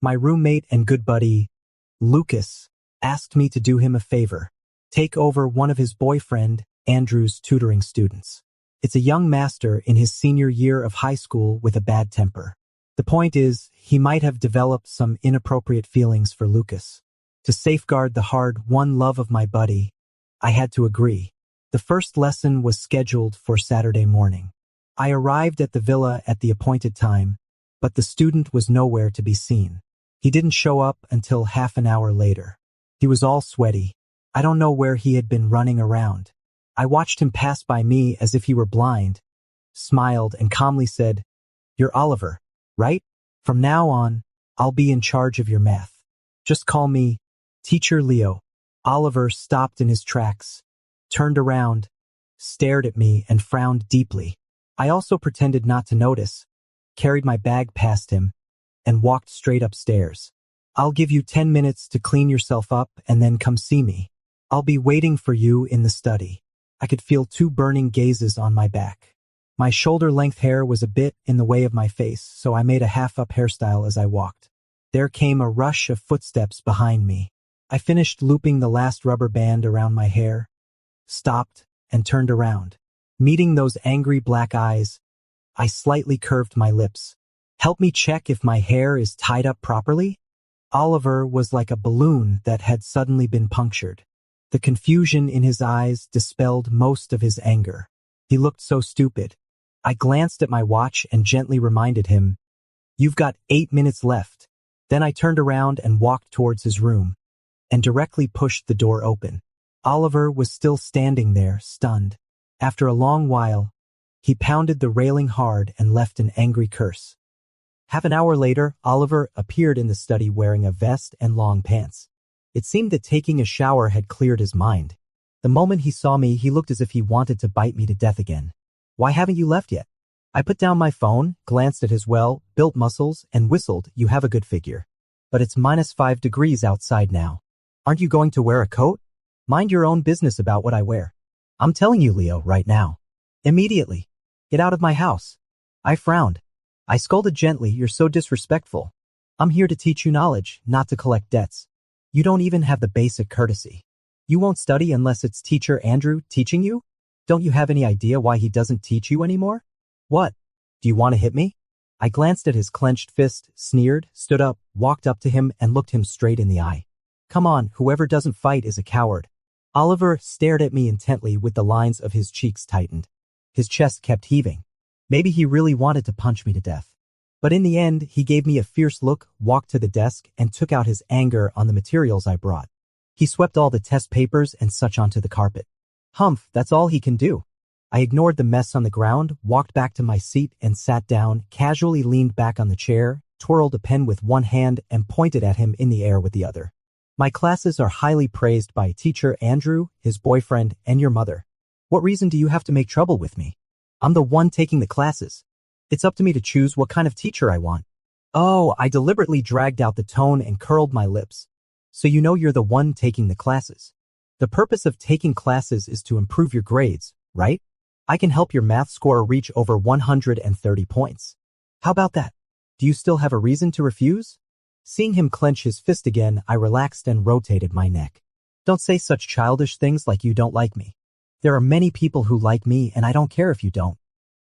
My roommate and good buddy, Lucas, asked me to do him a favor. Take over one of his boyfriend, Andrew's tutoring students. It's a young master in his senior year of high school with a bad temper. The point is, he might have developed some inappropriate feelings for Lucas. To safeguard the hard-won love of my buddy, I had to agree. The first lesson was scheduled for Saturday morning. I arrived at the villa at the appointed time, but the student was nowhere to be seen. He didn't show up until half an hour later. He was all sweaty. I don't know where he had been running around. I watched him pass by me as if he were blind, smiled, and calmly said, "You're Oliver, right? From now on, I'll be in charge of your math. Just call me Teacher Leo." Oliver stopped in his tracks, turned around, stared at me, and frowned deeply. I also pretended not to notice, carried my bag past him, and walked straight upstairs. "I'll give you 10 minutes to clean yourself up and then come see me. I'll be waiting for you in the study." I could feel 2 burning gazes on my back. My shoulder-length hair was a bit in the way of my face, so I made a half-up hairstyle as I walked. There came a rush of footsteps behind me. I finished looping the last rubber band around my hair, stopped, and turned around. Meeting those angry black eyes, I slightly curved my lips. "Help me check if my hair is tied up properly?" Oliver was like a balloon that had suddenly been punctured. The confusion in his eyes dispelled most of his anger. He looked so stupid. I glanced at my watch and gently reminded him, "You've got 8 minutes left." Then I turned around and walked towards his room, and directly pushed the door open. Oliver was still standing there, stunned. After a long while, he pounded the railing hard and left an angry curse. Half an hour later, Oliver appeared in the study wearing a vest and long pants. It seemed that taking a shower had cleared his mind. The moment he saw me, he looked as if he wanted to bite me to death again. "Why haven't you left yet?" I put down my phone, glanced at his well-built muscles, and whistled, "You have a good figure. But it's -5 degrees outside now. Aren't you going to wear a coat? Mind your own business about what I wear. I'm telling you, Leo, right now. Immediately. Get out of my house." I frowned. I scolded gently, "You're so disrespectful. I'm here to teach you knowledge, not to collect debts. You don't even have the basic courtesy. You won't study unless it's Teacher Andrew teaching you? Don't you have any idea why he doesn't teach you anymore? What? Do you want to hit me?" I glanced at his clenched fist, sneered, stood up, walked up to him, and looked him straight in the eye. "Come on, whoever doesn't fight is a coward." Oliver stared at me intently with the lines of his cheeks tightened. His chest kept heaving. Maybe he really wanted to punch me to death. But in the end, he gave me a fierce look, walked to the desk, and took out his anger on the materials I brought. He swept all the test papers and such onto the carpet. Humph, that's all he can do. I ignored the mess on the ground, walked back to my seat and sat down, casually leaned back on the chair, twirled a pen with one hand, and pointed at him in the air with the other. "My classes are highly praised by Teacher Andrew, his boyfriend, and your mother. What reason do you have to make trouble with me? I'm the one taking the classes. It's up to me to choose what kind of teacher I want." "Oh," I deliberately dragged out the tone and curled my lips. "So you know you're the one taking the classes. The purpose of taking classes is to improve your grades, right? I can help your math score reach over 130 points. How about that? Do you still have a reason to refuse?" Seeing him clench his fist again, I relaxed and rotated my neck. "Don't say such childish things like you don't like me. There are many people who like me, and I don't care if you don't.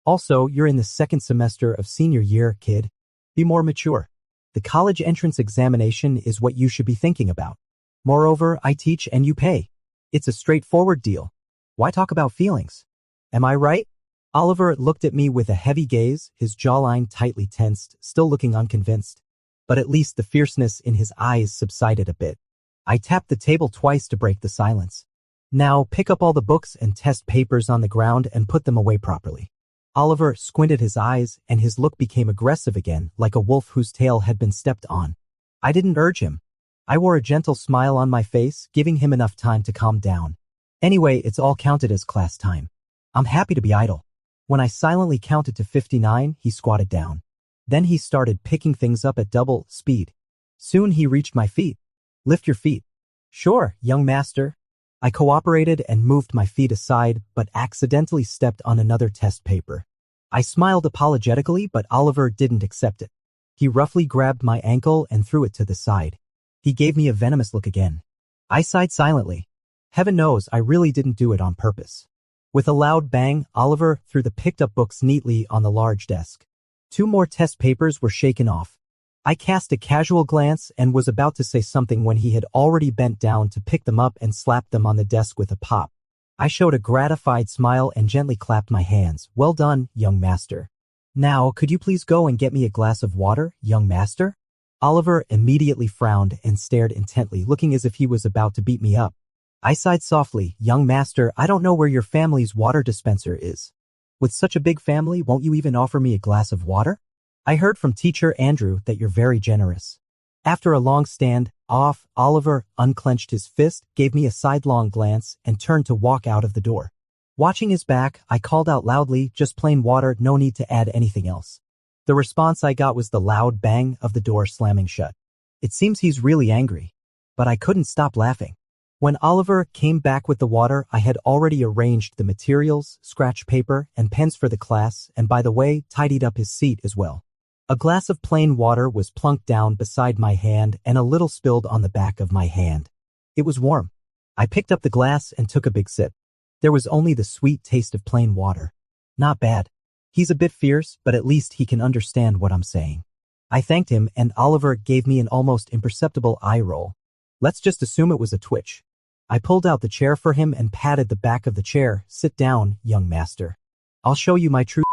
Also, you're in the 2nd semester of senior year, kid. Be more mature. The college entrance examination is what you should be thinking about. Moreover, I teach and you pay. It's a straightforward deal. Why talk about feelings? Am I right?" Oliver looked at me with a heavy gaze, his jawline tightly tensed, still looking unconvinced. But at least the fierceness in his eyes subsided a bit. I tapped the table twice to break the silence. "Now pick up all the books and test papers on the ground and put them away properly." Oliver squinted his eyes, and his look became aggressive again, like a wolf whose tail had been stepped on. I didn't urge him. I wore a gentle smile on my face, giving him enough time to calm down. Anyway, it's all counted as class time. I'm happy to be idle. When I silently counted to 59, he squatted down. Then he started picking things up at double speed. Soon he reached my feet. "Lift your feet." "Sure, young master." I cooperated and moved my feet aside, but accidentally stepped on another test paper. I smiled apologetically, but Oliver didn't accept it. He roughly grabbed my ankle and threw it to the side. He gave me a venomous look again. I sighed silently. Heaven knows I really didn't do it on purpose. With a loud bang, Oliver threw the picked-up books neatly on the large desk. 2 more test papers were shaken off. I cast a casual glance and was about to say something when he had already bent down to pick them up and slapped them on the desk with a pop. I showed a gratified smile and gently clapped my hands. Well done, young master. Now, could you please go and get me a glass of water, young master? Oliver immediately frowned and stared intently, looking as if he was about to beat me up. I sighed softly. Young master, I don't know where your family's water dispenser is. With such a big family, won't you even offer me a glass of water? I heard from teacher Andrew that you're very generous. After a long stand off, Oliver unclenched his fist, gave me a sidelong glance, and turned to walk out of the door. Watching his back, I called out loudly, just plain water, no need to add anything else. The response I got was the loud bang of the door slamming shut. It seems he's really angry. But I couldn't stop laughing. When Oliver came back with the water, I had already arranged the materials, scratch paper, and pens for the class, and by the way, tidied up his seat as well. A glass of plain water was plunked down beside my hand and a little spilled on the back of my hand. It was warm. I picked up the glass and took a big sip. There was only the sweet taste of plain water. Not bad. He's a bit fierce, but at least he can understand what I'm saying. I thanked him and Oliver gave me an almost imperceptible eye roll. Let's just assume it was a twitch. I pulled out the chair for him and patted the back of the chair. Sit down, young master. I'll show you my true.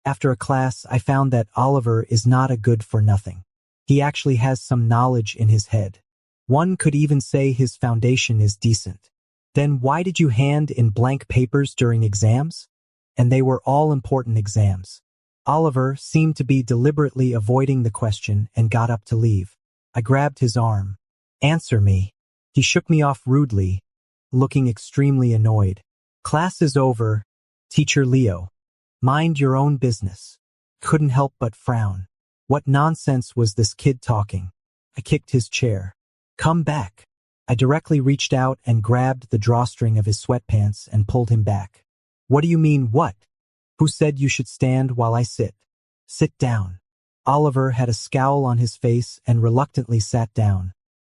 After a class, I found that Oliver is not a good for nothing. He actually has some knowledge in his head. One could even say his foundation is decent. Then why did you hand in blank papers during exams? And they were all important exams. Oliver seemed to be deliberately avoiding the question and got up to leave. I grabbed his arm. Answer me. He shook me off rudely, looking extremely annoyed. Class is over, Teacher Leo. Mind your own business. Couldn't help but frown. What nonsense was this kid talking? I kicked his chair. Come back. I directly reached out and grabbed the drawstring of his sweatpants and pulled him back. What do you mean, what? Who said you should stand while I sit? Sit down. Oliver had a scowl on his face and reluctantly sat down,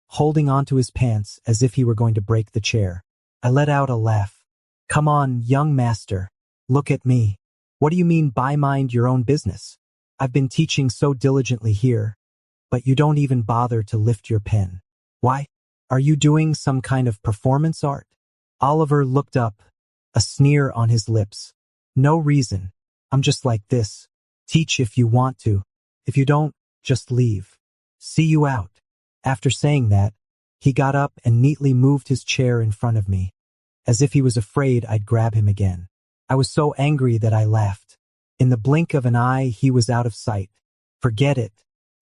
holding onto his pants as if he were going to break the chair. I let out a laugh. Come on, young master. Look at me. What do you mean by mind your own business? I've been teaching so diligently here, but you don't even bother to lift your pen. Why? Are you doing some kind of performance art? Oliver looked up, a sneer on his lips. No reason. I'm just like this. Teach if you want to. If you don't, just leave. See you out. After saying that, he got up and neatly moved his chair in front of me, as if he was afraid I'd grab him again. I was so angry that I laughed. In the blink of an eye, he was out of sight. Forget it.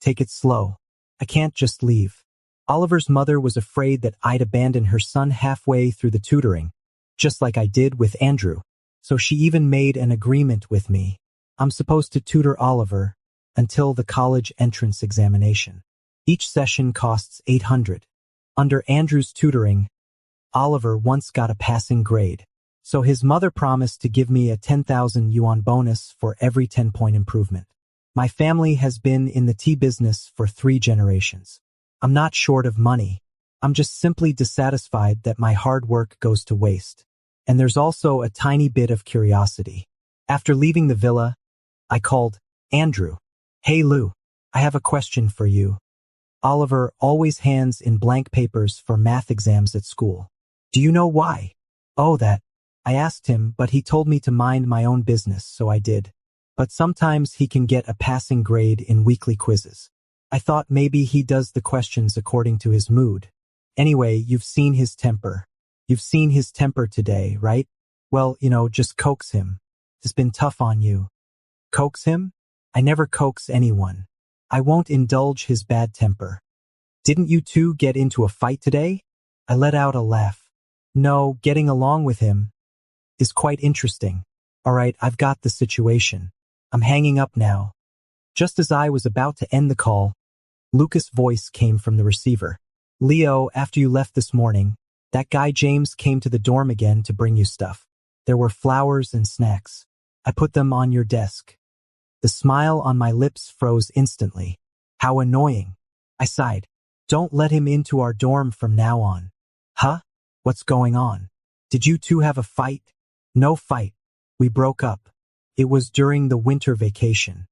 Take it slow. I can't just leave. Oliver's mother was afraid that I'd abandon her son halfway through the tutoring, just like I did with Andrew. So she even made an agreement with me. I'm supposed to tutor Oliver until the college entrance examination. Each session costs $800. Under Andrew's tutoring, Oliver once got a passing grade. So his mother promised to give me a 10,000 yuan bonus for every 10-point improvement. My family has been in the tea business for 3 generations. I'm not short of money. I'm just simply dissatisfied that my hard work goes to waste. And there's also a tiny bit of curiosity. After leaving the villa, I called Andrew. Hey Lou, I have a question for you. Oliver always hands in blank papers for math exams at school. Do you know why? Oh, that. I asked him, but he told me to mind my own business, so I did. But sometimes he can get a passing grade in weekly quizzes. I thought maybe he does the questions according to his mood. Anyway, you've seen his temper. You've seen his temper today, right? Well, just coax him. It's been tough on you. Coax him? I never coax anyone. I won't indulge his bad temper. Didn't you two get into a fight today? I let out a laugh. No, getting along with him is quite interesting. All right, I've got the situation. I'm hanging up now. Just as I was about to end the call, Lucas' voice came from the receiver. Leo, after you left this morning, that guy James came to the dorm again to bring you stuff. There were flowers and snacks. I put them on your desk. The smile on my lips froze instantly. How annoying. I sighed. Don't let him into our dorm from now on. Huh? What's going on? Did you two have a fight? No fight. We broke up. It was during the winter vacation.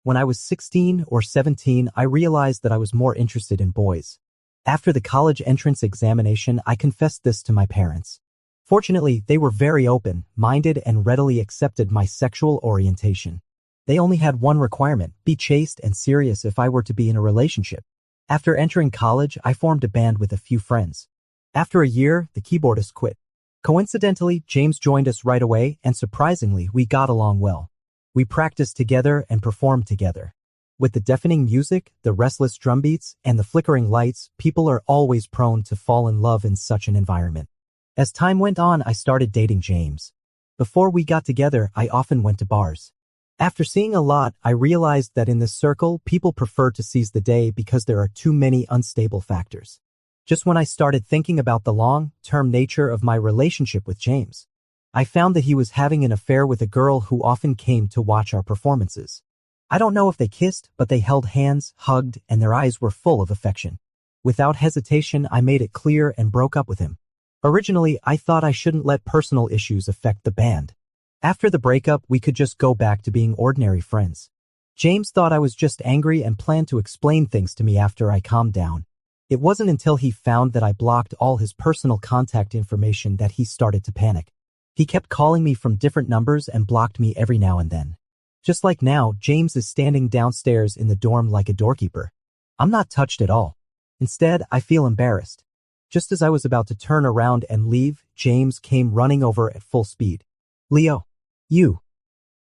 When I was 16 or 17, I realized that I was more interested in boys. After the college entrance examination, I confessed this to my parents. Fortunately, they were very open-minded and readily accepted my sexual orientation. They only had one requirement: be chaste and serious if I were to be in a relationship. After entering college, I formed a band with a few friends. After a year, the keyboardist quit. Coincidentally, James joined us right away, and surprisingly, we got along well. We practiced together and performed together. With the deafening music, the restless drum beats, and the flickering lights, people are always prone to fall in love in such an environment. As time went on, I started dating James. Before we got together, I often went to bars. After seeing a lot, I realized that in this circle, people prefer to seize the day because there are too many unstable factors. Just when I started thinking about the long-term nature of my relationship with James, I found that he was having an affair with a girl who often came to watch our performances. I don't know if they kissed, but they held hands, hugged, and their eyes were full of affection. Without hesitation, I made it clear and broke up with him. Originally, I thought I shouldn't let personal issues affect the band. After the breakup, we could just go back to being ordinary friends. James thought I was just angry and planned to explain things to me after I calmed down. It wasn't until he found that I blocked all his personal contact information that he started to panic. He kept calling me from different numbers and blocked me every now and then. Just like now, James is standing downstairs in the dorm like a doorkeeper. I'm not touched at all. Instead, I feel embarrassed. Just as I was about to turn around and leave, James came running over at full speed. Leo,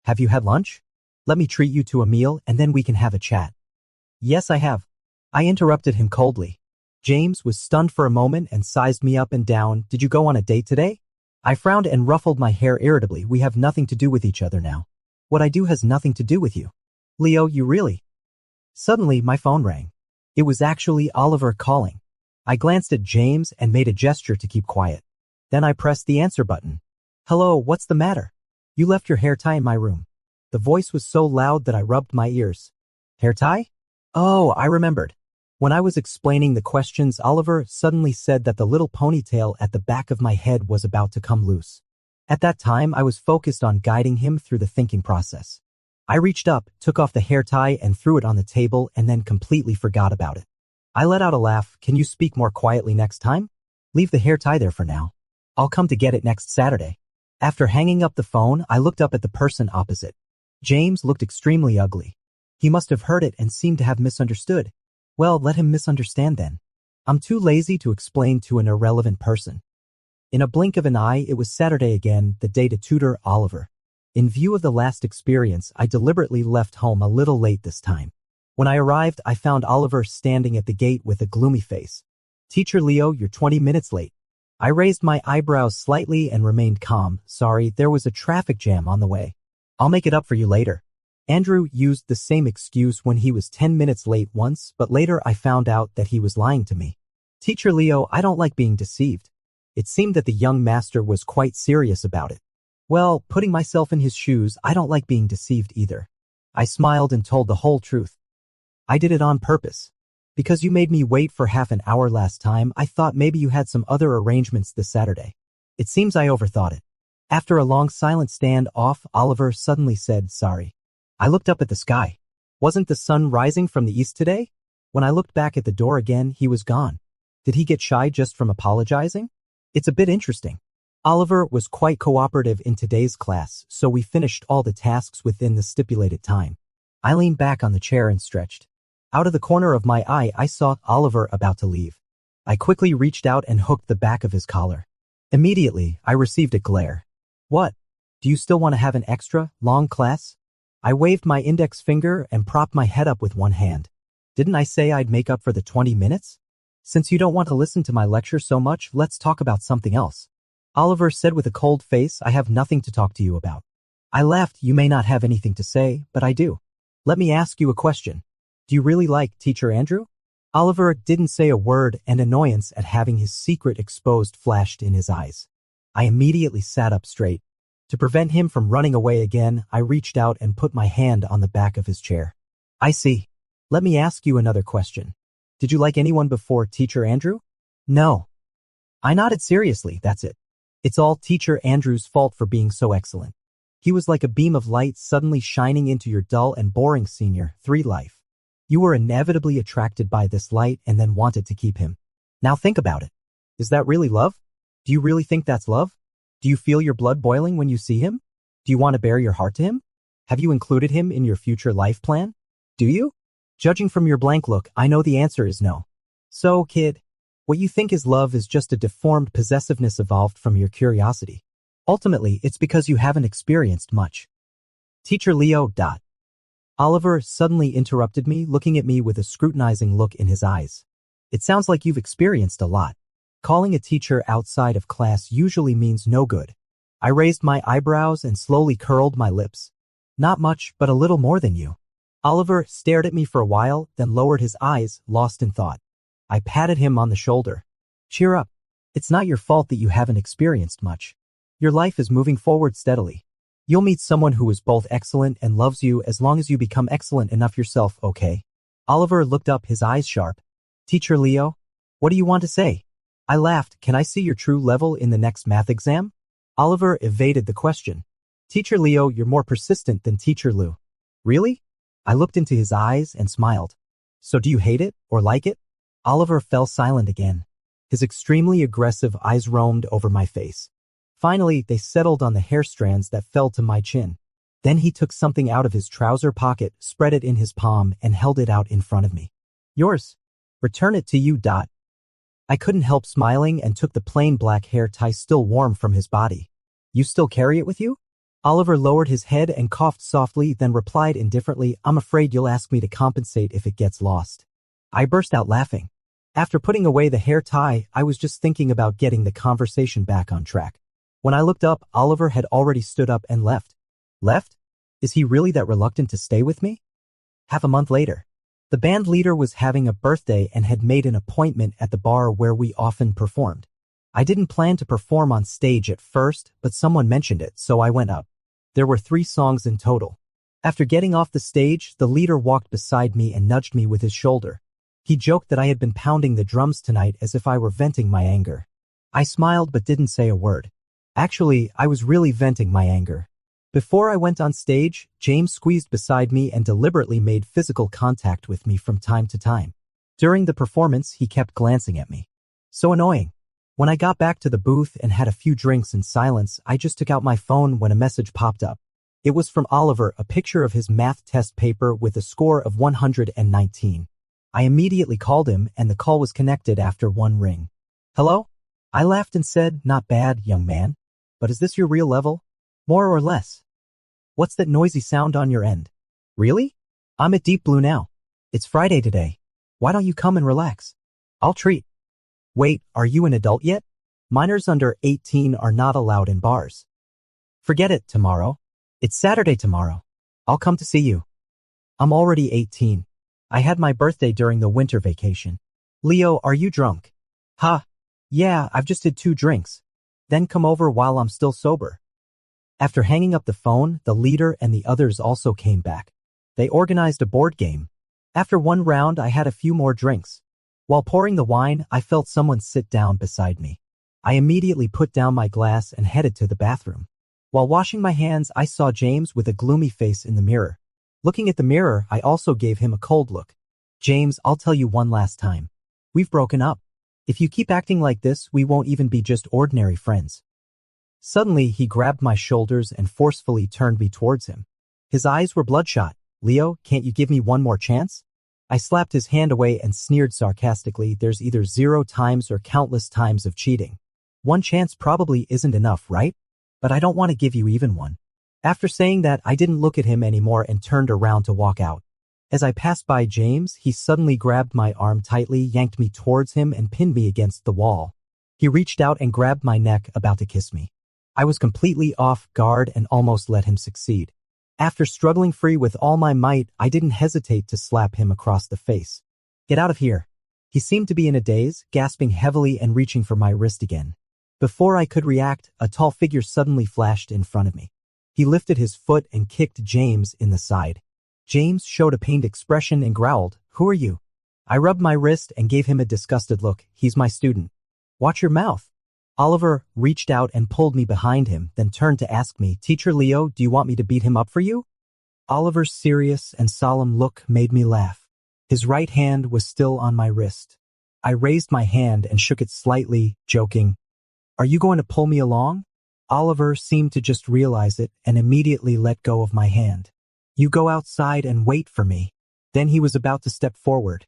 have you had lunch? Let me treat you to a meal and then we can have a chat. Yes, I have. I interrupted him coldly. James was stunned for a moment and sized me up and down. Did you go on a date today? I frowned and ruffled my hair irritably. We have nothing to do with each other now. What I do has nothing to do with you. Leo, you really? Suddenly, my phone rang. It was actually Oliver calling. I glanced at James and made a gesture to keep quiet. Then I pressed the answer button. Hello, what's the matter? You left your hair tie in my room. The voice was so loud that I rubbed my ears. Hair tie? Oh, I remembered. When I was explaining the questions, Oliver suddenly said that the little ponytail at the back of my head was about to come loose. At that time, I was focused on guiding him through the thinking process. I reached up, took off the hair tie and threw it on the table and then completely forgot about it. I let out a laugh. Can you speak more quietly next time? Leave the hair tie there for now. I'll come to get it next Saturday. After hanging up the phone, I looked up at the person opposite. James looked extremely ugly. He must have heard it and seemed to have misunderstood. Well, let him misunderstand then. I'm too lazy to explain to an irrelevant person. In a blink of an eye, it was Saturday again, the day to tutor Oliver. In view of the last experience, I deliberately left home a little late this time. When I arrived, I found Oliver standing at the gate with a gloomy face. Teacher Leo, you're 20 minutes late. I raised my eyebrows slightly and remained calm. Sorry, there was a traffic jam on the way. I'll make it up for you later. Andrew used the same excuse when he was 10 minutes late once, but later I found out that he was lying to me. Teacher Leo, I don't like being deceived. It seemed that the young master was quite serious about it. Well, putting myself in his shoes, I don't like being deceived either. I smiled and told the whole truth. I did it on purpose. Because you made me wait for half an hour last time, I thought maybe you had some other arrangements this Saturday. It seems I overthought it. After a long silent stand-off, Oliver suddenly said, sorry. I looked up at the sky. Wasn't the sun rising from the east today? When I looked back at the door again, he was gone. Did he get shy just from apologizing? It's a bit interesting. Oliver was quite cooperative in today's class, so we finished all the tasks within the stipulated time. I leaned back on the chair and stretched. Out of the corner of my eye, I saw Oliver about to leave. I quickly reached out and hooked the back of his collar. Immediately, I received a glare. What? Do you still want to have an extra, long class? I waved my index finger and propped my head up with one hand. Didn't I say I'd make up for the 20 minutes? Since you don't want to listen to my lecture so much, let's talk about something else. Oliver said with a cold face, I have nothing to talk to you about. I laughed. You may not have anything to say, but I do. Let me ask you a question. Do you really like Teacher Andrew? Oliver didn't say a word, and annoyance at having his secret exposed flashed in his eyes. I immediately sat up straight. To prevent him from running away again, I reached out and put my hand on the back of his chair. I see. Let me ask you another question. Did you like anyone before Teacher Andrew? No. I nodded seriously, that's it. It's all Teacher Andrew's fault for being so excellent. He was like a beam of light suddenly shining into your dull and boring senior 3 life. You were inevitably attracted by this light and then wanted to keep him. Now think about it. Is that really love? Do you really think that's love? Do you feel your blood boiling when you see him? Do you want to bare your heart to him? Have you included him in your future life plan? Do you? Judging from your blank look, I know the answer is no. So, kid, what you think is love is just a deformed possessiveness evolved from your curiosity. Ultimately, it's because you haven't experienced much. Teacher Leo. Oliver suddenly interrupted me, looking at me with a scrutinizing look in his eyes. It sounds like you've experienced a lot. Calling a teacher outside of class usually means no good. I raised my eyebrows and slowly curled my lips. Not much, but a little more than you. Oliver stared at me for a while, then lowered his eyes, lost in thought. I patted him on the shoulder. Cheer up. It's not your fault that you haven't experienced much. Your life is moving forward steadily. You'll meet someone who is both excellent and loves you as long as you become excellent enough yourself, okay? Oliver looked up, his eyes sharp. Teacher Leo, what do you want to say? I laughed. Can I see your true level in the next math exam? Oliver evaded the question. Teacher Leo, you're more persistent than Teacher Lou. Really? I looked into his eyes and smiled. So do you hate it or like it? Oliver fell silent again. His extremely aggressive eyes roamed over my face. Finally, they settled on the hair strands that fell to my chin. Then he took something out of his trouser pocket, spread it in his palm, and held it out in front of me. Yours. Return it to you. I couldn't help smiling and took the plain black hair tie still warm from his body. You still carry it with you? Oliver lowered his head and coughed softly, then replied indifferently, I'm afraid you'll ask me to compensate if it gets lost. I burst out laughing. After putting away the hair tie, I was just thinking about getting the conversation back on track. When I looked up, Oliver had already stood up and left. Left? Is he really that reluctant to stay with me? Half a month later, the band leader was having a birthday and had made an appointment at the bar where we often performed. I didn't plan to perform on stage at first, but someone mentioned it, so I went up. There were 3 songs in total. After getting off the stage, the leader walked beside me and nudged me with his shoulder. He joked that I had been pounding the drums tonight as if I were venting my anger. I smiled but didn't say a word. Actually, I was really venting my anger. Before I went on stage, James squeezed beside me and deliberately made physical contact with me from time to time. During the performance, he kept glancing at me. So annoying. When I got back to the booth and had a few drinks in silence, I just took out my phone when a message popped up. It was from Oliver, a picture of his math test paper with a score of 119. I immediately called him and the call was connected after 1 ring. Hello? I laughed and said, not bad, young man. But is this your real level? More or less? What's that noisy sound on your end? Really? I'm at Deep Blue now. It's Friday today. Why don't you come and relax? I'll treat. Wait, are you an adult yet? Minors under 18 are not allowed in bars. Forget it, tomorrow. It's Saturday tomorrow. I'll come to see you. I'm already 18. I had my birthday during the winter vacation. Leo, are you drunk? Ha. Yeah, I've just had 2 drinks. Then come over while I'm still sober. After hanging up the phone, the leader and the others also came back. They organized a board game. After 1 round, I had a few more drinks. While pouring the wine, I felt someone sit down beside me. I immediately put down my glass and headed to the bathroom. While washing my hands, I saw James with a gloomy face in the mirror. Looking at the mirror, I also gave him a cold look. James, I'll tell you one last time. We've broken up. If you keep acting like this, we won't even be just ordinary friends. Suddenly, he grabbed my shoulders and forcefully turned me towards him. His eyes were bloodshot. Leo, can't you give me one more chance? I slapped his hand away and sneered sarcastically, there's either 0 times or countless times of cheating. 1 chance probably isn't enough, right? But I don't want to give you even one. After saying that, I didn't look at him anymore and turned around to walk out. As I passed by James, he suddenly grabbed my arm tightly, yanked me towards him, and pinned me against the wall. He reached out and grabbed my neck, about to kiss me. I was completely off guard and almost let him succeed. After struggling free with all my might, I didn't hesitate to slap him across the face. Get out of here. He seemed to be in a daze, gasping heavily and reaching for my wrist again. Before I could react, a tall figure suddenly flashed in front of me. He lifted his foot and kicked James in the side. James showed a pained expression and growled, "Who are you?" I rubbed my wrist and gave him a disgusted look. "He's my student." "Watch your mouth." Oliver reached out and pulled me behind him, then turned to ask me, "Teacher Leo, do you want me to beat him up for you?" Oliver's serious and solemn look made me laugh. His right hand was still on my wrist. I raised my hand and shook it slightly, joking, "Are you going to pull me along?" Oliver seemed to just realize it and immediately let go of my hand. "You go outside and wait for me." Then he was about to step forward,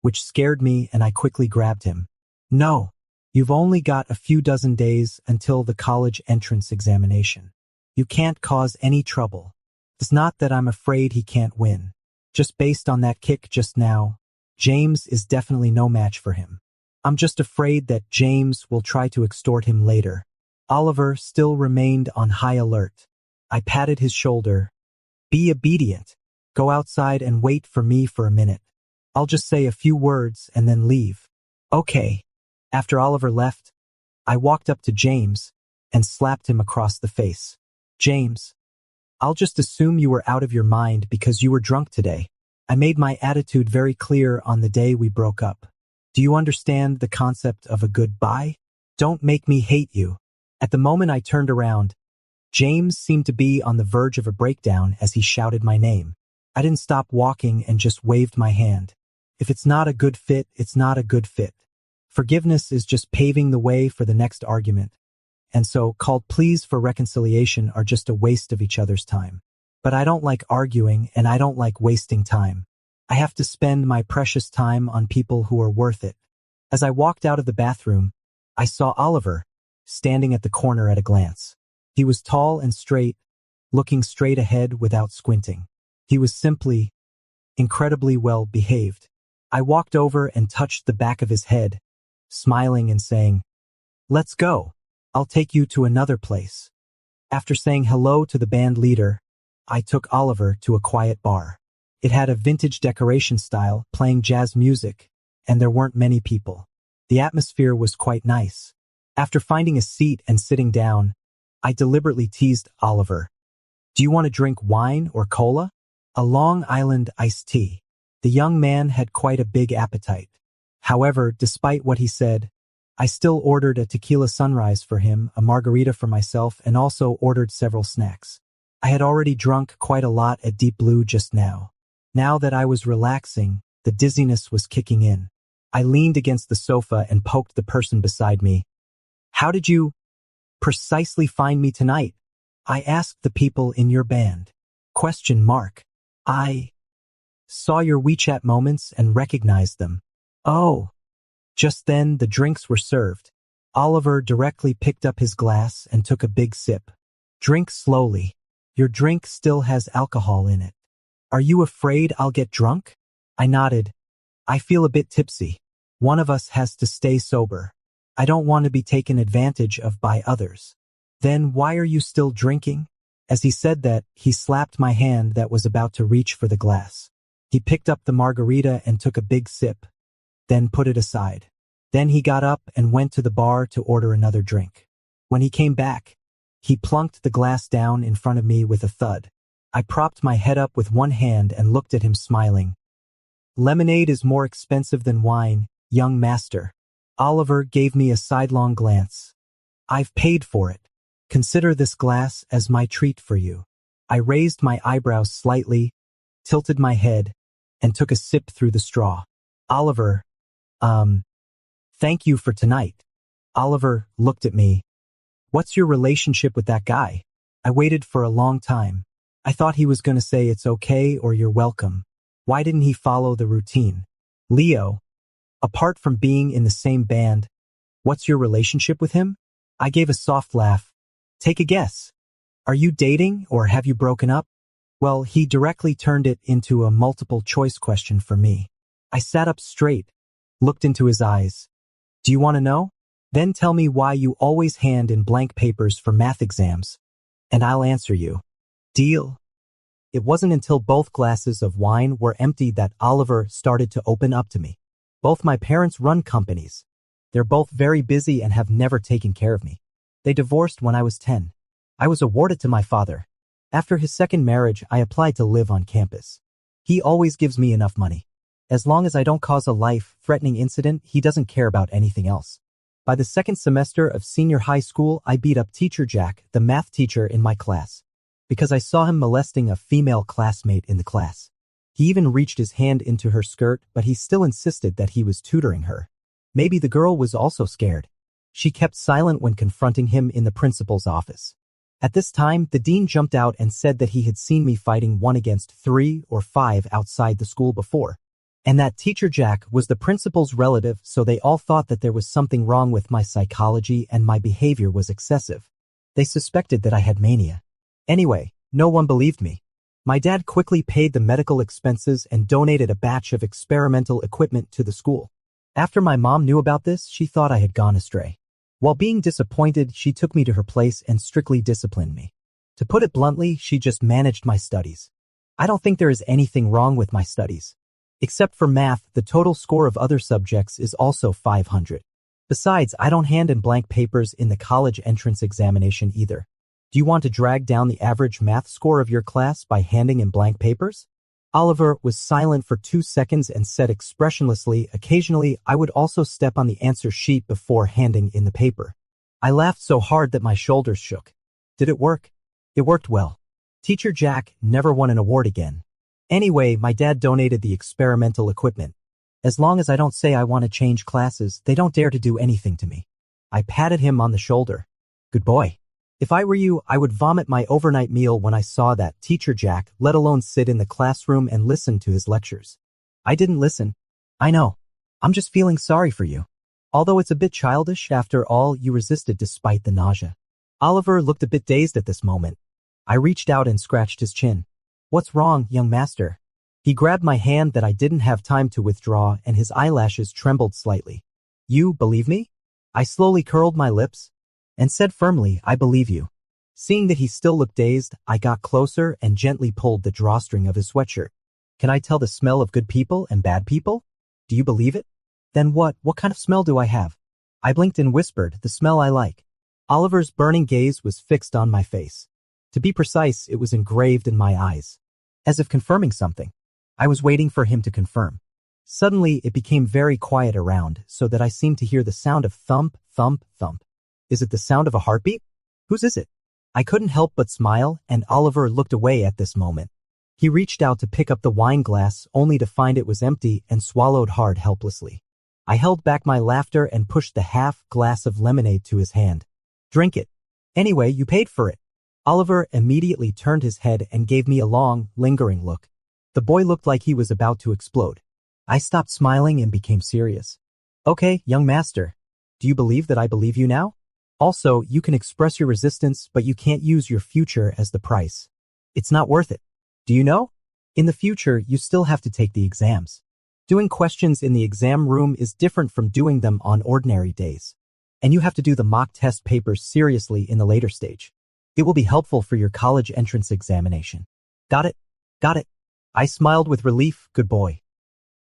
which scared me, and I quickly grabbed him. "No, you've only got a few dozen days until the college entrance examination. You can't cause any trouble. It's not that I'm afraid he can't win. Just based on that kick just now, James is definitely no match for him. I'm just afraid that James will try to extort him later." Oliver still remained on high alert. I patted his shoulder. "Be obedient. Go outside and wait for me for a minute. I'll just say a few words and then leave." "Okay." After Oliver left, I walked up to James and slapped him across the face. "James, I'll just assume you were out of your mind because you were drunk today. I made my attitude very clear on the day we broke up. Do you understand the concept of a goodbye? Don't make me hate you." At the moment I turned around, James seemed to be on the verge of a breakdown as he shouted my name. I didn't stop walking and just waved my hand. If it's not a good fit, it's not a good fit. Forgiveness is just paving the way for the next argument. And so called pleas for reconciliation are just a waste of each other's time. But I don't like arguing and I don't like wasting time. I have to spend my precious time on people who are worth it. As I walked out of the bathroom, I saw Oliver standing at the corner at a glance. He was tall and straight, looking straight ahead without squinting. He was simply incredibly well behaved. I walked over and touched the back of his head, smiling and saying, "Let's go. I'll take you to another place." After saying hello to the band leader, I took Oliver to a quiet bar. It had a vintage decoration style, playing jazz music, and there weren't many people. The atmosphere was quite nice. After finding a seat and sitting down, I deliberately teased Oliver, "Do you want to drink wine or cola?" "A Long Island iced tea." The young man had quite a big appetite. However, despite what he said, I still ordered a tequila sunrise for him, a margarita for myself, and also ordered several snacks. I had already drunk quite a lot at Deep Blue just now. Now that I was relaxing, the dizziness was kicking in. I leaned against the sofa and poked the person beside me. "How did you precisely find me tonight?" "I asked the people in your band." "I saw your WeChat moments and recognized them." "Oh." Just then, the drinks were served. Oliver directly picked up his glass and took a big sip. "Drink slowly. Your drink still has alcohol in it." "Are you afraid I'll get drunk?" I nodded. "I feel a bit tipsy. One of us has to stay sober. I don't want to be taken advantage of by others." "Then why are you still drinking?" As he said that, he slapped my hand that was about to reach for the glass. He picked up the margarita and took a big sip, then put it aside. Then he got up and went to the bar to order another drink. When he came back, he plunked the glass down in front of me with a thud. I propped my head up with one hand and looked at him smiling. "Lemonade is more expensive than wine, young master." Oliver gave me a sidelong glance. "I've paid for it. Consider this glass as my treat for you." I raised my eyebrows slightly, tilted my head, and took a sip through the straw. "Oliver, thank you for tonight." Oliver looked at me. "What's your relationship with that guy?" I waited for a long time. I thought he was going to say it's okay or you're welcome. Why didn't he follow the routine? "Leo, apart from being in the same band, what's your relationship with him?" I gave a soft laugh. "Take a guess. Are you dating or have you broken up?" Well, he directly turned it into a multiple choice question for me. I sat up straight, looked into his eyes. "Do you want to know? Then tell me why you always hand in blank papers for math exams, and I'll answer you. Deal?" It wasn't until both glasses of wine were emptied that Oliver started to open up to me. "Both my parents run companies. They're both very busy and have never taken care of me. They divorced when I was 10. I was awarded to my father. After his second marriage, I applied to live on campus. He always gives me enough money. As long as I don't cause a life-threatening incident, he doesn't care about anything else. By the second semester of senior high school, I beat up Teacher Jack, the math teacher in my class, because I saw him molesting a female classmate in the class. He even reached his hand into her skirt, but he still insisted that he was tutoring her. Maybe the girl was also scared. She kept silent when confronting him in the principal's office. At this time, the dean jumped out and said that he had seen me fighting 1 against 3 or 5 outside the school before, and that Teacher Jack was the principal's relative, so they all thought that there was something wrong with my psychology and my behavior was excessive. They suspected that I had mania. Anyway, no one believed me. My dad quickly paid the medical expenses and donated a batch of experimental equipment to the school. After my mom knew about this, she thought I had gone astray. While being disappointed, she took me to her place and strictly disciplined me. To put it bluntly, she just managed my studies. I don't think there is anything wrong with my studies. Except for math, the total score of other subjects is also 500. Besides, I don't hand in blank papers in the college entrance examination either. Do you want to drag down the average math score of your class by handing in blank papers? Oliver was silent for 2 seconds and said expressionlessly, occasionally I would also step on the answer sheet before handing in the paper. I laughed so hard that my shoulders shook. Did it work? It worked well. Teacher Jack never won an award again. Anyway, my dad donated the experimental equipment. As long as I don't say I want to change classes, they don't dare to do anything to me. I patted him on the shoulder. Good boy. If I were you, I would vomit my overnight meal when I saw that Teacher Jack, let alone sit in the classroom and listen to his lectures. I didn't listen. I know. I'm just feeling sorry for you. Although it's a bit childish, after all, you resisted despite the nausea. Oliver looked a bit dazed at this moment. I reached out and scratched his chin. What's wrong, young master? He grabbed my hand that I didn't have time to withdraw and his eyelashes trembled slightly. You believe me? I slowly curled my lips and said firmly, I believe you. Seeing that he still looked dazed, I got closer and gently pulled the drawstring of his sweatshirt. Can I tell the smell of good people and bad people? Do you believe it? Then what kind of smell do I have? I blinked and whispered, the smell I like. Oliver's burning gaze was fixed on my face. To be precise, it was engraved in my eyes. As if confirming something. I was waiting for him to confirm. Suddenly, it became very quiet around, so that I seemed to hear the sound of thump, thump, thump. Is it the sound of a heartbeat? Whose is it? I couldn't help but smile, and Oliver looked away at this moment. He reached out to pick up the wine glass, only to find it was empty, and swallowed hard helplessly. I held back my laughter and pushed the half glass of lemonade to his hand. Drink it. Anyway, you paid for it. Oliver immediately turned his head and gave me a long, lingering look. The boy looked like he was about to explode. I stopped smiling and became serious. Okay, young master. Do you believe that I believe you now? Also, you can express your resistance, but you can't use your future as the price. It's not worth it. Do you know? In the future, you still have to take the exams. Doing questions in the exam room is different from doing them on ordinary days. And you have to do the mock test papers seriously in the later stage. It will be helpful for your college entrance examination. Got it? Got it. I smiled with relief, good boy.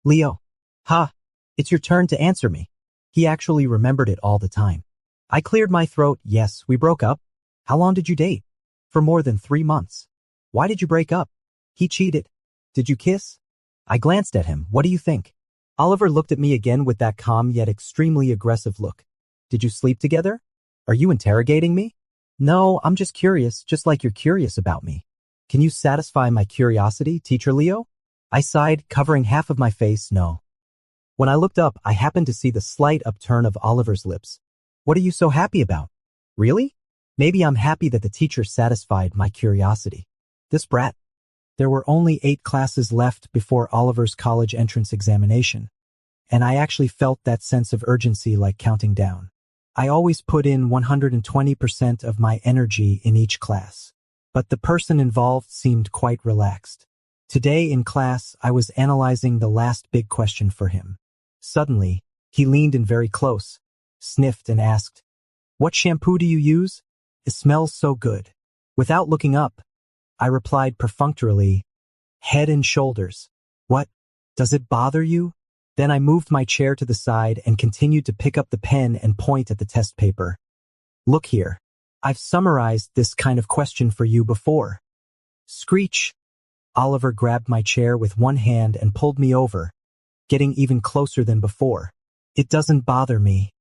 Leo. Ha! It's your turn to answer me. He actually remembered it all the time. I cleared my throat. Yes, we broke up. How long did you date? For more than 3 months. Why did you break up? He cheated. Did you kiss? I glanced at him. What do you think? Oliver looked at me again with that calm yet extremely aggressive look. Did you sleep together? Are you interrogating me? No, I'm just curious, just like you're curious about me. Can you satisfy my curiosity, Teacher Leo? I sighed, covering half of my face. No. When I looked up, I happened to see the slight upturn of Oliver's lips. What are you so happy about? Really? Maybe I'm happy that the teacher satisfied my curiosity. This brat. There were only 8 classes left before Oliver's college entrance examination, and I actually felt that sense of urgency like counting down. I always put in 120% of my energy in each class, but the person involved seemed quite relaxed. Today in class, I was analyzing the last big question for him. Suddenly, he leaned in very close, sniffed and asked, "What shampoo do you use? It smells so good." Without looking up, I replied perfunctorily, "Head and Shoulders." "What? Does it bother you?" Then I moved my chair to the side and continued to pick up the pen and point at the test paper. Look here. I've summarized this kind of question for you before. Screech. Oliver grabbed my chair with one hand and pulled me over, getting even closer than before. It doesn't bother me.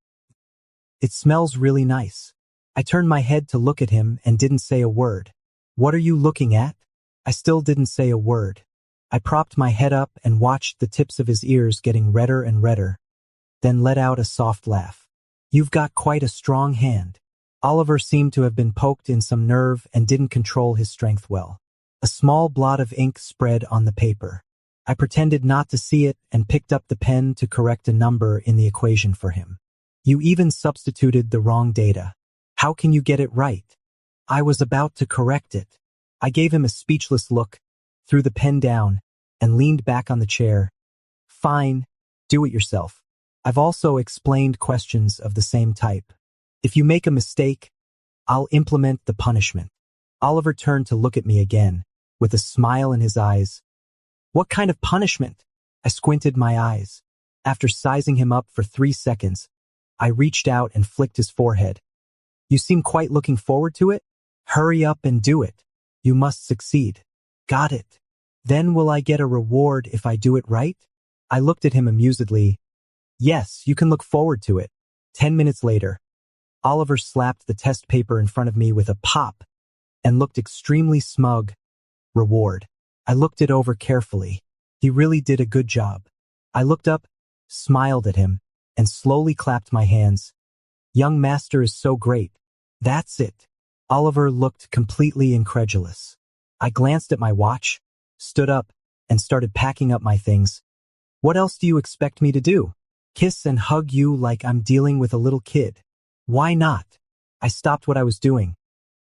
It smells really nice. I turned my head to look at him and didn't say a word. What are you looking at? I still didn't say a word. I propped my head up and watched the tips of his ears getting redder and redder, then let out a soft laugh. You've got quite a strong hand. Oliver seemed to have been poked in some nerve and didn't control his strength well. A small blot of ink spread on the paper. I pretended not to see it and picked up the pen to correct a number in the equation for him. You even substituted the wrong data. How can you get it right? I was about to correct it. I gave him a speechless look, threw the pen down, and leaned back on the chair. Fine, do it yourself. I've also explained questions of the same type. If you make a mistake, I'll implement the punishment. Oliver turned to look at me again, with a smile in his eyes. What kind of punishment? I squinted my eyes. After sizing him up for 3 seconds, I reached out and flicked his forehead. You seem quite looking forward to it? Hurry up and do it. You must succeed. Got it. Then will I get a reward if I do it right? I looked at him amusedly. Yes, you can look forward to it. 10 minutes later, Oliver slapped the test paper in front of me with a pop and looked extremely smug. Reward. I looked it over carefully. He really did a good job. I looked up, smiled at him, and slowly clapped my hands. Young master is so great. That's it. Oliver looked completely incredulous. I glanced at my watch, stood up, and started packing up my things. What else do you expect me to do? Kiss and hug you like I'm dealing with a little kid? Why not? I stopped what I was doing,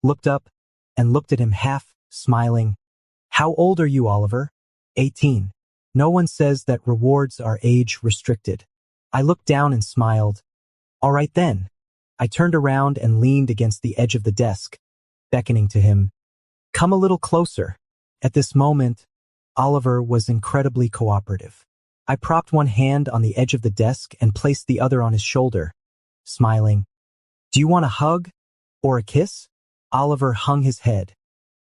looked up, and looked at him half, smiling. How old are you, Oliver? 18. No one says that rewards are age restricted. I looked down and smiled. All right then. I turned around and leaned against the edge of the desk, beckoning to him. Come a little closer. At this moment, Oliver was incredibly cooperative. I propped one hand on the edge of the desk and placed the other on his shoulder, smiling. Do you want a hug? Or a kiss? Oliver hung his head,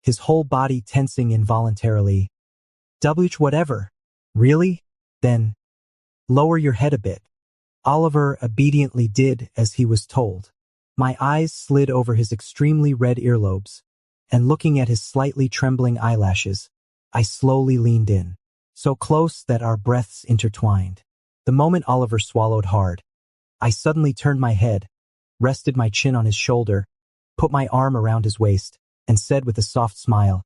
his whole body tensing involuntarily. Whatever. Really? Then, lower your head a bit. Oliver obediently did as he was told. My eyes slid over his extremely red earlobes, and looking at his slightly trembling eyelashes, I slowly leaned in, so close that our breaths intertwined. The moment Oliver swallowed hard, I suddenly turned my head, rested my chin on his shoulder, put my arm around his waist, and said with a soft smile,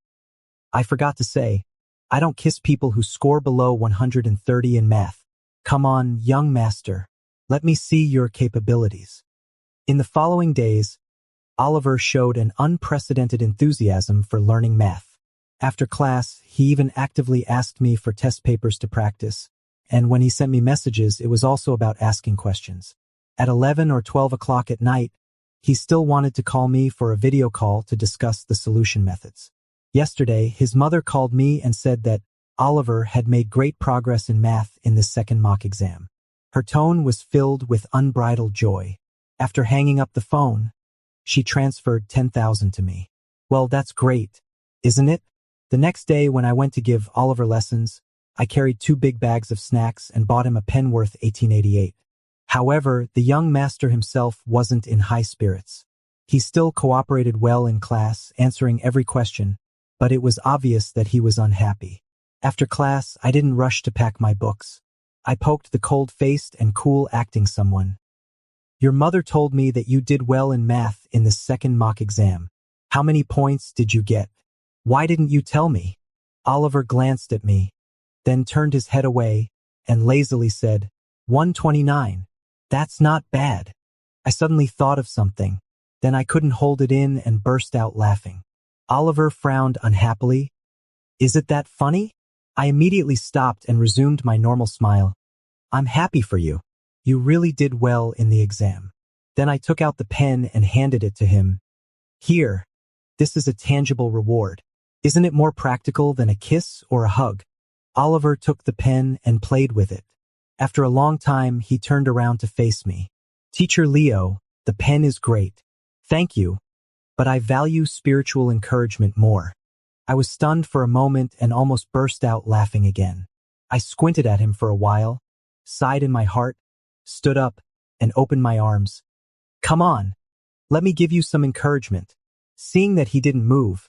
I forgot to say, I don't kiss people who score below 130 in math. Come on, young master. Let me see your capabilities. In the following days, Oliver showed an unprecedented enthusiasm for learning math. After class, he even actively asked me for test papers to practice, and when he sent me messages, it was also about asking questions. At 11 or 12 o'clock at night, he still wanted to call me for a video call to discuss the solution methods. Yesterday, his mother called me and said that Oliver had made great progress in math in the second mock exam. Her tone was filled with unbridled joy. After hanging up the phone, she transferred 10,000 to me. Well, that's great, isn't it? The next day when I went to give Oliver lessons, I carried 2 big bags of snacks and bought him a pen worth $18.88. However, the young master himself wasn't in high spirits. He still cooperated well in class, answering every question, but it was obvious that he was unhappy. After class, I didn't rush to pack my books. I poked the cold-faced and cool-acting someone. Your mother told me that you did well in math in the second mock exam. How many points did you get? Why didn't you tell me? Oliver glanced at me, then turned his head away and lazily said, 129. That's not bad. I suddenly thought of something. Then I couldn't hold it in and burst out laughing. Oliver frowned unhappily. Is it that funny? I immediately stopped and resumed my normal smile. I'm happy for you. You really did well in the exam. Then I took out the pen and handed it to him. Here, this is a tangible reward. Isn't it more practical than a kiss or a hug? Oliver took the pen and played with it. After a long time, he turned around to face me. Teacher Leo, the pen is great. Thank you, but I value spiritual encouragement more. I was stunned for a moment and almost burst out laughing again. I squinted at him for a while, sighed in my heart, stood up, and opened my arms. Come on, let me give you some encouragement. Seeing that he didn't move,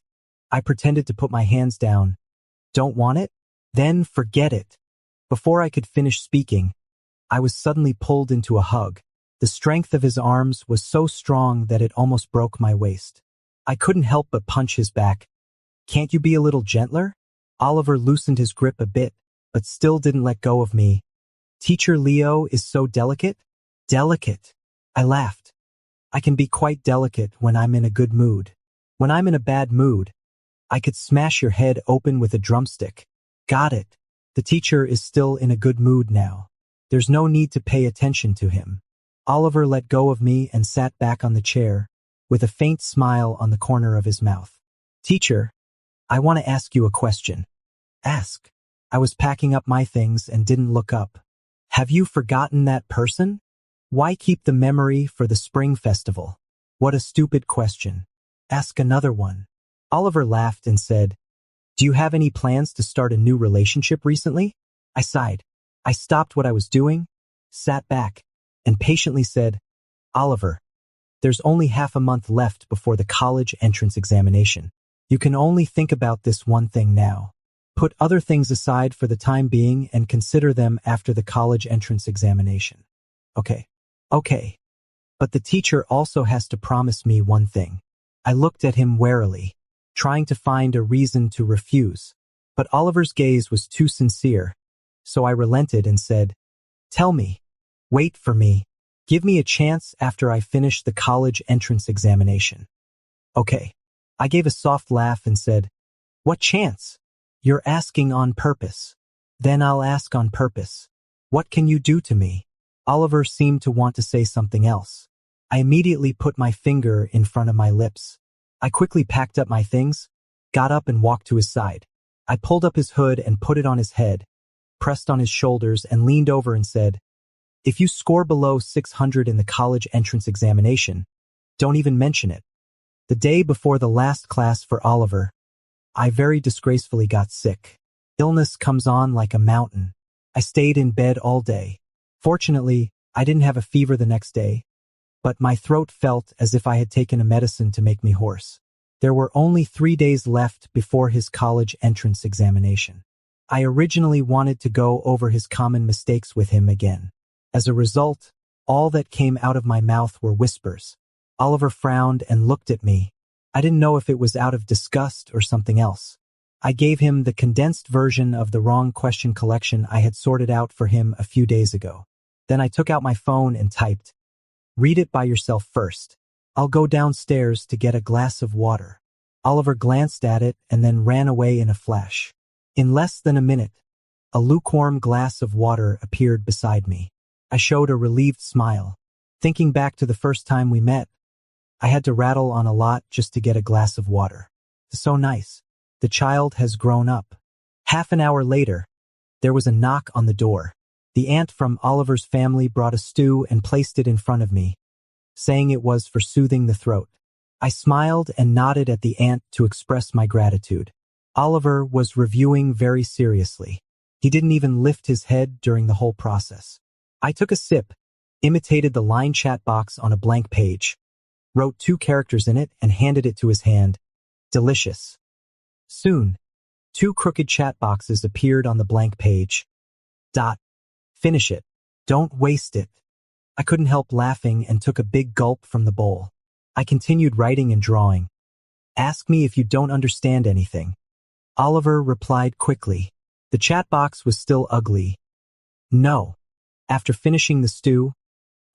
I pretended to put my hands down. Don't want it? Then forget it. Before I could finish speaking, I was suddenly pulled into a hug. The strength of his arms was so strong that it almost broke my waist. I couldn't help but punch his back. Can't you be a little gentler? Oliver loosened his grip a bit, but still didn't let go of me. Teacher Leo is so delicate? Delicate. I laughed. I can be quite delicate when I'm in a good mood. When I'm in a bad mood, I could smash your head open with a drumstick. Got it. The teacher is still in a good mood now. There's no need to pay attention to him. Oliver let go of me and sat back on the chair, with a faint smile on the corner of his mouth. Teacher, I want to ask you a question. Ask. I was packing up my things and didn't look up. Have you forgotten that person? Why keep the memory for the spring festival? What a stupid question. Ask another one. Oliver laughed and said, Do you have any plans to start a new relationship recently? I sighed. I stopped what I was doing, sat back, and patiently said, Oliver, there's only half a month left before the college entrance examination. You can only think about this one thing now. Put other things aside for the time being and consider them after the college entrance examination. Okay. But the teacher also has to promise me one thing. I looked at him warily, trying to find a reason to refuse. But Oliver's gaze was too sincere, so I relented and said, Tell me. Wait for me. Give me a chance after I finish the college entrance examination. Okay. I gave a soft laugh and said, What chance? You're asking on purpose. Then I'll ask on purpose. What can you do to me? Oliver seemed to want to say something else. I immediately put my finger in front of my lips. I quickly packed up my things, got up and walked to his side. I pulled up his hood and put it on his head, pressed on his shoulders and leaned over and said, If you score below 600 in the college entrance examination, don't even mention it. The day before the last class for Oliver, I very disgracefully got sick. Illness comes on like a mountain. I stayed in bed all day. Fortunately, I didn't have a fever the next day, but my throat felt as if I had taken a medicine to make me hoarse. There were only 3 days left before his college entrance examination. I originally wanted to go over his common mistakes with him again. As a result, all that came out of my mouth were whispers. Oliver frowned and looked at me. I didn't know if it was out of disgust or something else. I gave him the condensed version of the wrong question collection I had sorted out for him a few days ago. Then I took out my phone and typed, Read it by yourself first. I'll go downstairs to get a glass of water. Oliver glanced at it and then ran away in a flash. In less than a minute, a lukewarm glass of water appeared beside me. I showed a relieved smile. Thinking back to the first time we met, I had to rattle on a lot just to get a glass of water. So nice. The child has grown up. Half an hour later, there was a knock on the door. The aunt from Oliver's family brought a stew and placed it in front of me, saying it was for soothing the throat. I smiled and nodded at the aunt to express my gratitude. Oliver was reviewing very seriously. He didn't even lift his head during the whole process. I took a sip, imitated the line chat box on a blank page, wrote 2 characters in it and handed it to his hand. Delicious. Soon, 2 crooked chat boxes appeared on the blank page. Finish it. Don't waste it. I couldn't help laughing and took a big gulp from the bowl. I continued writing and drawing. Ask me if you don't understand anything. Oliver replied quickly. The chat box was still ugly. No. After finishing the stew,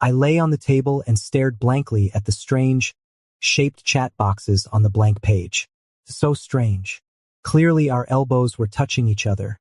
I lay on the table and stared blankly at the strange, shaped chat boxes on the blank page. So strange. Clearly our elbows were touching each other.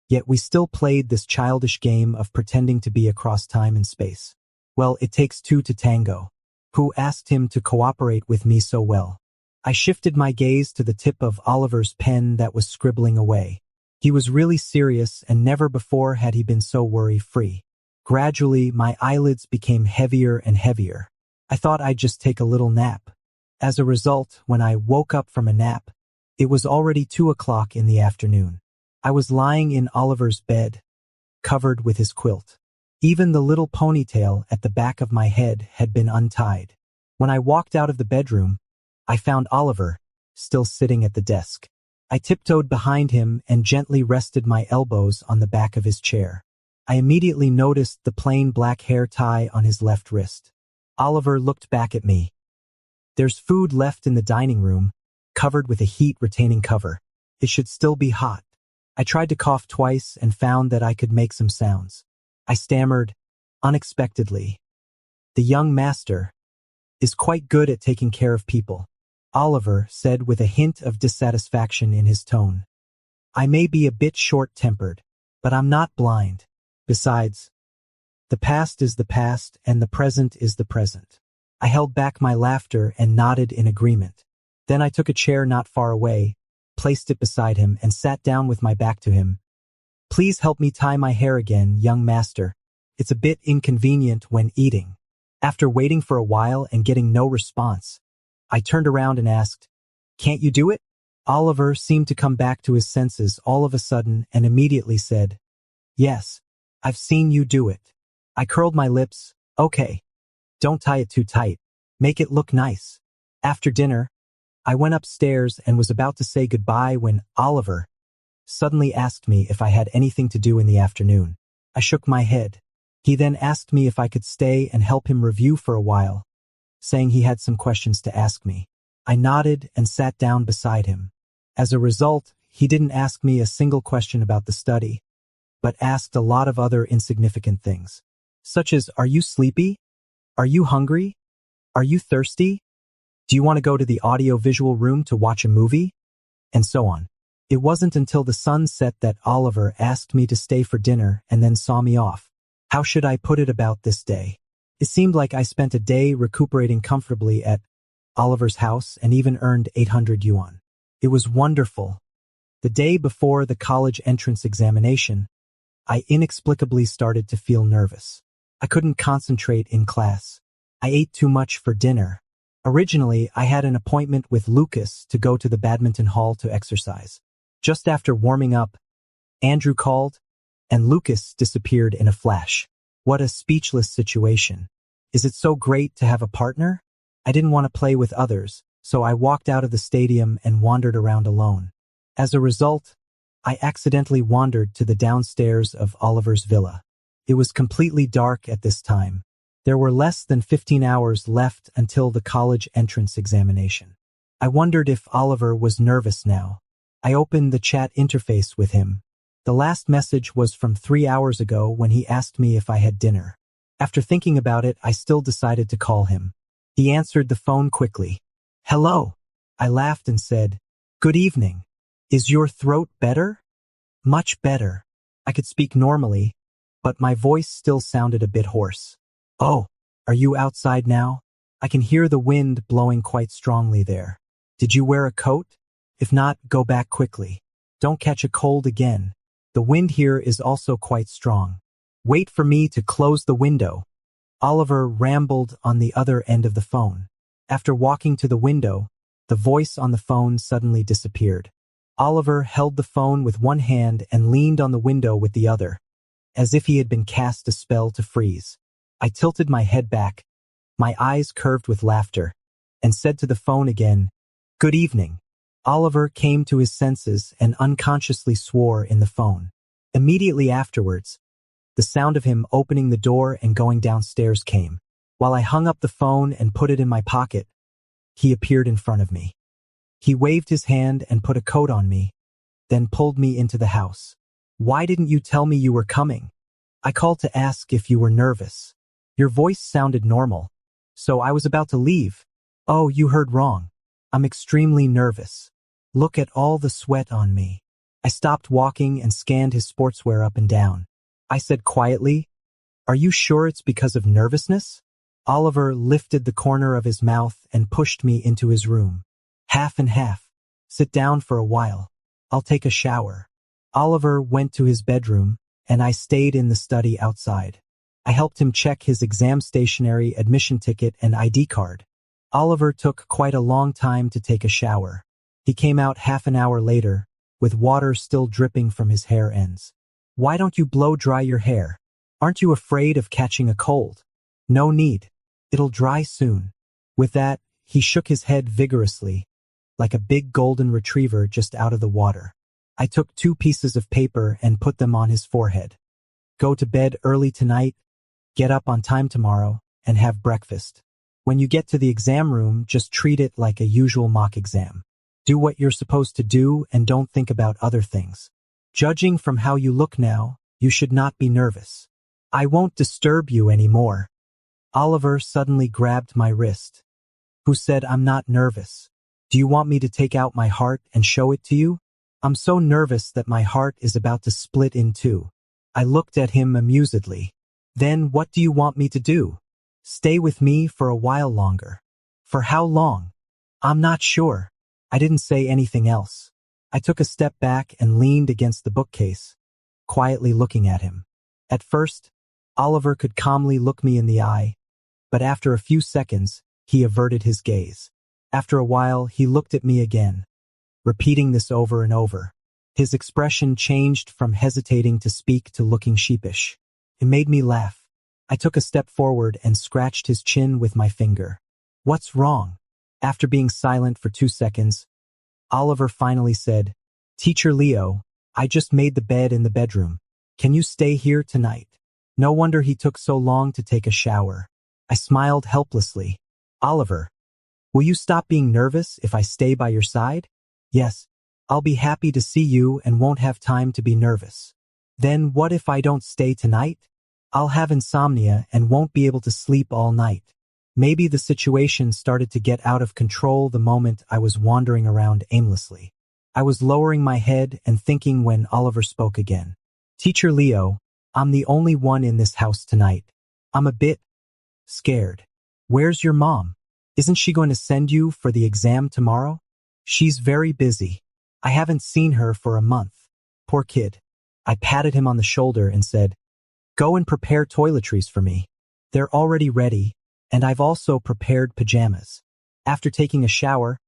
Yet we still played this childish game of pretending to be across time and space. Well, it takes 2 to tango. Who asked him to cooperate with me so well? I shifted my gaze to the tip of Oliver's pen that was scribbling away. He was really serious and never before had he been so worry-free. Gradually, my eyelids became heavier and heavier. I thought I'd just take a little nap. As a result, when I woke up from a nap, it was already 2 o'clock in the afternoon. I was lying in Oliver's bed, covered with his quilt. Even the little ponytail at the back of my head had been untied. When I walked out of the bedroom, I found Oliver still sitting at the desk. I tiptoed behind him and gently rested my elbows on the back of his chair. I immediately noticed the plain black hair tie on his left wrist. Oliver looked back at me. There's food left in the dining room, covered with a heat-retaining cover. It should still be hot. I tried to cough twice and found that I could make some sounds. I stammered, unexpectedly. The young master is quite good at taking care of people, Oliver said with a hint of dissatisfaction in his tone. I may be a bit short-tempered, but I'm not blind. Besides, the past is the past and the present is the present. I held back my laughter and nodded in agreement. Then I took a chair not far away, placed it beside him, and sat down with my back to him. Please help me tie my hair again, young master. It's a bit inconvenient when eating. After waiting for a while and getting no response, I turned around and asked, Can't you do it? Oliver seemed to come back to his senses all of a sudden and immediately said, Yes, I've seen you do it. I curled my lips. Okay. Don't tie it too tight. Make it look nice. After dinner, I went upstairs and was about to say goodbye when Oliver suddenly asked me if I had anything to do in the afternoon. I shook my head. He then asked me if I could stay and help him review for a while, saying he had some questions to ask me. I nodded and sat down beside him. As a result, he didn't ask me a single question about the study, but asked a lot of other insignificant things, such as, Are you sleepy? Are you hungry? Are you thirsty? Do you want to go to the audio-visual room to watch a movie? And so on. It wasn't until the sun set that Oliver asked me to stay for dinner and then saw me off. How should I put it about this day? It seemed like I spent a day recuperating comfortably at Oliver's house and even earned 800 yuan. It was wonderful. The day before the college entrance examination, I inexplicably started to feel nervous. I couldn't concentrate in class. I ate too much for dinner. Originally, I had an appointment with Lucas to go to the badminton hall to exercise. Just after warming up, Andrew called, and Lucas disappeared in a flash. What a speechless situation. Is it so great to have a partner? I didn't want to play with others, so I walked out of the stadium and wandered around alone. As a result, I accidentally wandered to the downstairs of Oliver's villa. It was completely dark at this time. There were less than 15 hours left until the college entrance examination. I wondered if Oliver was nervous now. I opened the chat interface with him. The last message was from 3 hours ago when he asked me if I had dinner. After thinking about it, I still decided to call him. He answered the phone quickly. Hello. I laughed and said, Good evening. Is your throat better? Much better. I could speak normally, but my voice still sounded a bit hoarse. Oh, are you outside now? I can hear the wind blowing quite strongly there. Did you wear a coat? If not, go back quickly. Don't catch a cold again. The wind here is also quite strong. Wait for me to close the window. Oliver rambled on the other end of the phone. After walking to the window, the voice on the phone suddenly disappeared. Oliver held the phone with one hand and leaned on the window with the other, as if he had been cast a spell to freeze. I tilted my head back, my eyes curved with laughter, and said to the phone again, Good evening. Oliver came to his senses and unconsciously swore in the phone. Immediately afterwards, the sound of him opening the door and going downstairs came. While I hung up the phone and put it in my pocket, he appeared in front of me. He waved his hand and put a coat on me, then pulled me into the house. Why didn't you tell me you were coming? I called to ask if you were nervous. Your voice sounded normal, so I was about to leave. Oh, you heard wrong. I'm extremely nervous. Look at all the sweat on me. I stopped walking and scanned his sportswear up and down. I said quietly, Are you sure it's because of nervousness? Oliver lifted the corner of his mouth and pushed me into his room. Half and half. Sit down for a while. I'll take a shower. Oliver went to his bedroom, and I stayed in the study outside. I helped him check his exam stationery, admission ticket, and ID card. Oliver took quite a long time to take a shower. He came out half an hour later, with water still dripping from his hair ends. Why don't you blow dry your hair? Aren't you afraid of catching a cold? No need. It'll dry soon. With that, he shook his head vigorously, like a big golden retriever just out of the water. I took 2 pieces of paper and put them on his forehead. Go to bed early tonight, get up on time tomorrow, and have breakfast. When you get to the exam room, just treat it like a usual mock exam. Do what you're supposed to do and don't think about other things. Judging from how you look now, you should not be nervous. I won't disturb you anymore. Oliver suddenly grabbed my wrist. Who said I'm not nervous? Do you want me to take out my heart and show it to you? I'm so nervous that my heart is about to split in two. I looked at him amusedly. Then what do you want me to do? Stay with me for a while longer. For how long? I'm not sure. I didn't say anything else. I took a step back and leaned against the bookcase, quietly looking at him. At first, Oliver could calmly look me in the eye, but after a few seconds, he averted his gaze. After a while, he looked at me again, repeating this over and over. His expression changed from hesitating to speak to looking sheepish. It made me laugh. I took a step forward and scratched his chin with my finger. What's wrong? After being silent for 2 seconds, Oliver finally said, Teacher Leo, I just made the bed in the bedroom. Can you stay here tonight? No wonder he took so long to take a shower. I smiled helplessly. Oliver, will you stop being nervous if I stay by your side? Yes, I'll be happy to see you and won't have time to be nervous. Then what if I don't stay tonight? I'll have insomnia and won't be able to sleep all night. Maybe the situation started to get out of control the moment I was wandering around aimlessly. I was lowering my head and thinking when Oliver spoke again. Teacher Leo, I'm the only one in this house tonight. I'm a bit scared. Where's your mom? Isn't she going to send you for the exam tomorrow? She's very busy. I haven't seen her for a month. Poor kid. I patted him on the shoulder and said, Go and prepare toiletries for me. They're already ready, and I've also prepared pajamas. After taking a shower,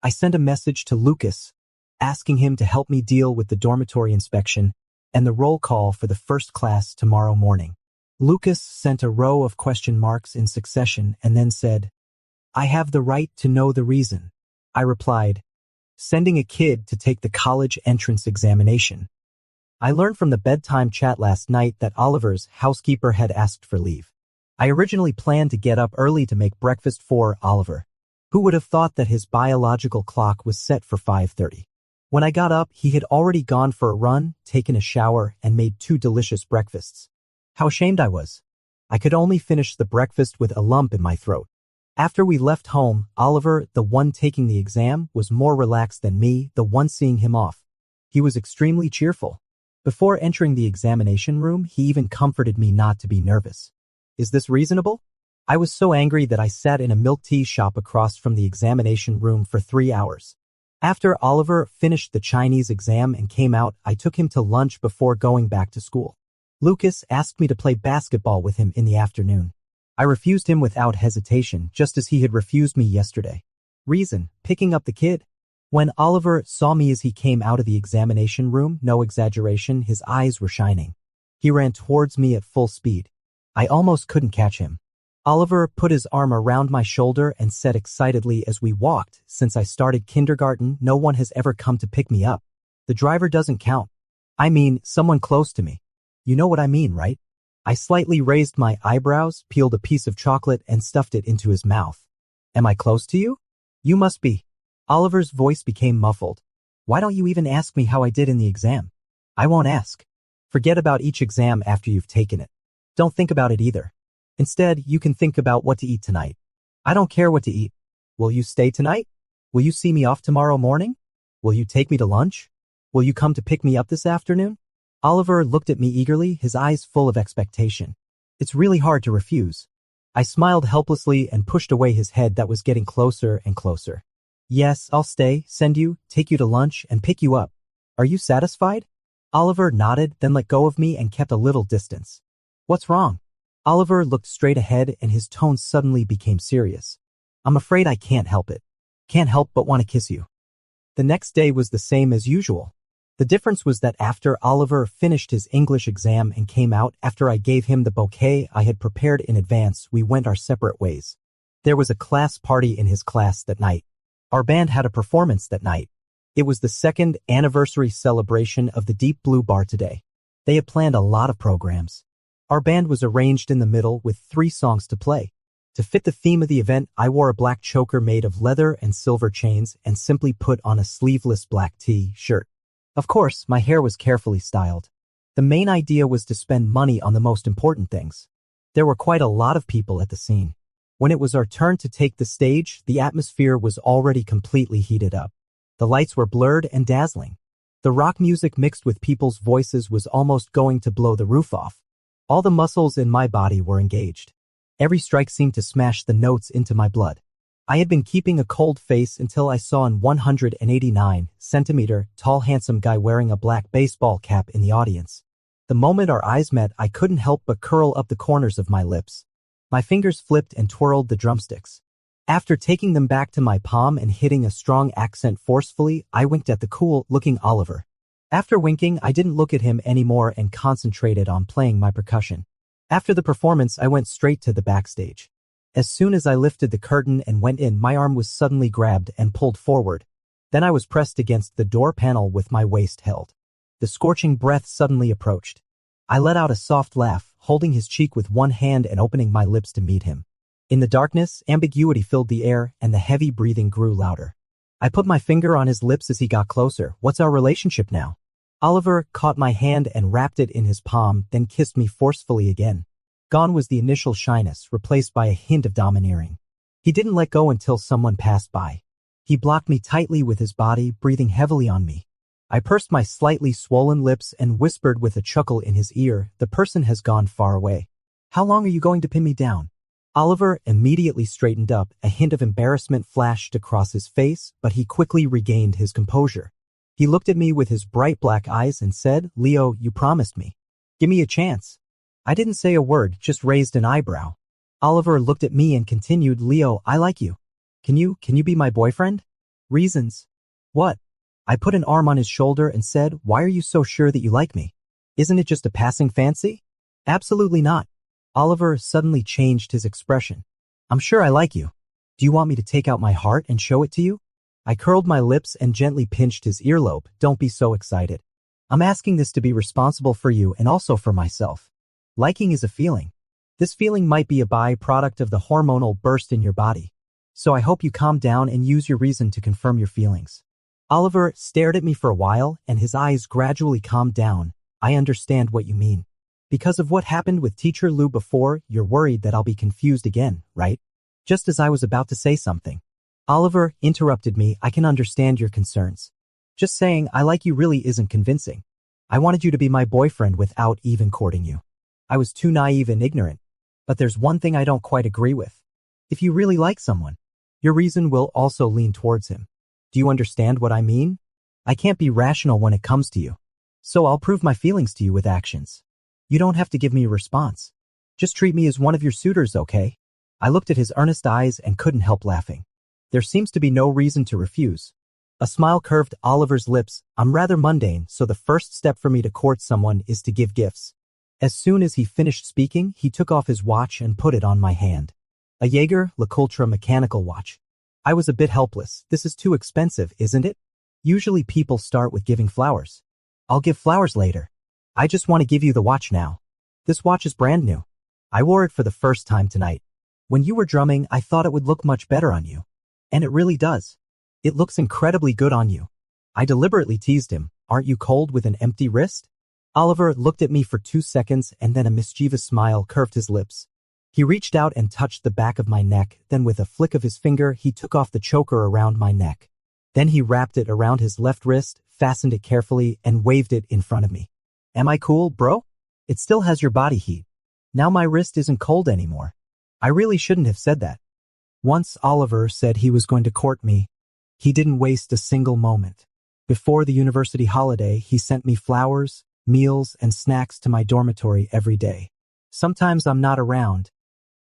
I sent a message to Lucas, asking him to help me deal with the dormitory inspection and the roll call for the first class tomorrow morning. Lucas sent a row of question marks in succession and then said, I have the right to know the reason. I replied, sending a kid to take the college entrance examination. I learned from the bedtime chat last night that Oliver's housekeeper had asked for leave. I originally planned to get up early to make breakfast for Oliver. Who would have thought that his biological clock was set for 5:30? When I got up, he had already gone for a run, taken a shower, and made 2 delicious breakfasts. How ashamed I was. I could only finish the breakfast with a lump in my throat. After we left home, Oliver, the one taking the exam, was more relaxed than me, the one seeing him off. He was extremely cheerful. Before entering the examination room, he even comforted me not to be nervous. Is this reasonable? I was so angry that I sat in a milk tea shop across from the examination room for 3 hours. After Oliver finished the Chinese exam and came out, I took him to lunch before going back to school. Lucas asked me to play basketball with him in the afternoon. I refused him without hesitation, just as he had refused me yesterday. Reason, picking up the kid. When Oliver saw me as he came out of the examination room, no exaggeration, his eyes were shining. He ran towards me at full speed. I almost couldn't catch him. Oliver put his arm around my shoulder and said excitedly as we walked, Since I started kindergarten, no one has ever come to pick me up. The driver doesn't count. I mean, someone close to me. You know what I mean, right? I slightly raised my eyebrows, peeled a piece of chocolate, and stuffed it into his mouth. Am I close to you? You must be. Oliver's voice became muffled. Why don't you even ask me how I did in the exam? I won't ask. Forget about each exam after you've taken it. Don't think about it either. Instead, you can think about what to eat tonight. I don't care what to eat. Will you stay tonight? Will you see me off tomorrow morning? Will you take me to lunch? Will you come to pick me up this afternoon? Oliver looked at me eagerly, his eyes full of expectation. It's really hard to refuse. I smiled helplessly and pushed away his head that was getting closer and closer. Yes, I'll stay, send you, take you to lunch, and pick you up. Are you satisfied? Oliver nodded, then let go of me and kept a little distance. What's wrong? Oliver looked straight ahead and his tone suddenly became serious. I'm afraid I can't help it. Can't help but want to kiss you. The next day was the same as usual. The difference was that after Oliver finished his English exam and came out after I gave him the bouquet I had prepared in advance, we went our separate ways. There was a class party in his class that night. Our band had a performance that night. It was the second anniversary celebration of the Deep Blue Bar today. They had planned a lot of programs. Our band was arranged in the middle with 3 songs to play. To fit the theme of the event, I wore a black choker made of leather and silver chains and simply put on a sleeveless black t-shirt. Of course, my hair was carefully styled. The main idea was to spend money on the most important things. There were quite a lot of people at the scene. When it was our turn to take the stage, the atmosphere was already completely heated up. The lights were blurred and dazzling. The rock music mixed with people's voices was almost going to blow the roof off. All the muscles in my body were engaged. Every strike seemed to smash the notes into my blood. I had been keeping a cold face until I saw an 189-centimeter tall handsome guy wearing a black baseball cap in the audience. The moment our eyes met, I couldn't help but curl up the corners of my lips. My fingers flipped and twirled the drumsticks. After taking them back to my palm and hitting a strong accent forcefully, I winked at the cool-looking Oliver. After winking, I didn't look at him anymore and concentrated on playing my percussion. After the performance, I went straight to the backstage. As soon as I lifted the curtain and went in, my arm was suddenly grabbed and pulled forward. Then I was pressed against the door panel with my waist held. The scorching breath suddenly approached. I let out a soft laugh, holding his cheek with one hand and opening my lips to meet him. In the darkness, ambiguity filled the air and the heavy breathing grew louder. I put my finger on his lips as he got closer. What's our relationship now? Oliver caught my hand and wrapped it in his palm, then kissed me forcefully again. Gone was the initial shyness, replaced by a hint of domineering. He didn't let go until someone passed by. He blocked me tightly with his body, breathing heavily on me. I pursed my slightly swollen lips and whispered with a chuckle in his ear, the person has gone far away. How long are you going to pin me down? Oliver immediately straightened up, a hint of embarrassment flashed across his face, but he quickly regained his composure. He looked at me with his bright black eyes and said, Leo, you promised me. Give me a chance. I didn't say a word, just raised an eyebrow. Oliver looked at me and continued, Leo, I like you. Can you be my boyfriend? Reasons. What? I put an arm on his shoulder and said, why are you so sure that you like me? Isn't it just a passing fancy? Absolutely not. Oliver suddenly changed his expression. I'm sure I like you. Do you want me to take out my heart and show it to you? I curled my lips and gently pinched his earlobe. Don't be so excited. I'm asking this to be responsible for you and also for myself. Liking is a feeling. This feeling might be a byproduct of the hormonal burst in your body. So I hope you calm down and use your reason to confirm your feelings. Oliver stared at me for a while and his eyes gradually calmed down. I understand what you mean. Because of what happened with Teacher Lou before, you're worried that I'll be confused again, right? Just as I was about to say something, Oliver interrupted me. I can understand your concerns. Just saying I like you really isn't convincing. I wanted you to be my boyfriend without even courting you. I was too naive and ignorant. But there's one thing I don't quite agree with. If you really like someone, your reason will also lean towards him. Do you understand what I mean? I can't be rational when it comes to you. So I'll prove my feelings to you with actions. You don't have to give me a response. Just treat me as one of your suitors, okay? I looked at his earnest eyes and couldn't help laughing. There seems to be no reason to refuse. A smile curved Oliver's lips. I'm rather mundane, so the first step for me to court someone is to give gifts. As soon as he finished speaking, he took off his watch and put it on my hand. A Jaeger LeCoultre mechanical watch. I was a bit helpless. This is too expensive, isn't it? Usually people start with giving flowers. I'll give flowers later. I just want to give you the watch now. This watch is brand new. I wore it for the first time tonight. When you were drumming, I thought it would look much better on you. And it really does. It looks incredibly good on you. I deliberately teased him. Aren't you cold with an empty wrist? Oliver looked at me for 2 seconds and then a mischievous smile curved his lips. He reached out and touched the back of my neck, then with a flick of his finger, he took off the choker around my neck. Then he wrapped it around his left wrist, fastened it carefully, and waved it in front of me. Am I cool, bro? It still has your body heat. Now my wrist isn't cold anymore. I really shouldn't have said that. Once Oliver said he was going to court me, he didn't waste a single moment. Before the university holiday, he sent me flowers, meals, and snacks to my dormitory every day. Sometimes I'm not around,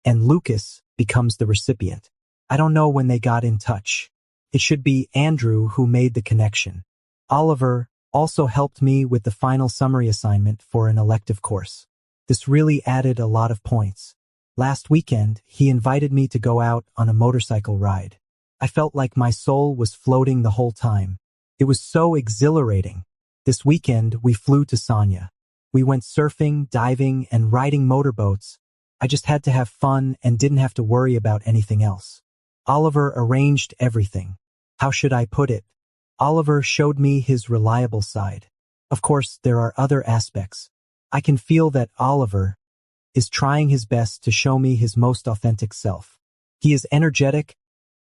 and Lucas becomes the recipient. I don't know when they got in touch. It should be Andrew who made the connection. Oliver also helped me with the final summary assignment for an elective course. This really added a lot of points. Last weekend, he invited me to go out on a motorcycle ride. I felt like my soul was floating the whole time. It was so exhilarating. This weekend, we flew to Sonia. We went surfing, diving, and riding motorboats. I just had to have fun and didn't have to worry about anything else. Oliver arranged everything. How should I put it? Oliver showed me his reliable side. Of course, there are other aspects. I can feel that Oliver is trying his best to show me his most authentic self. He is energetic,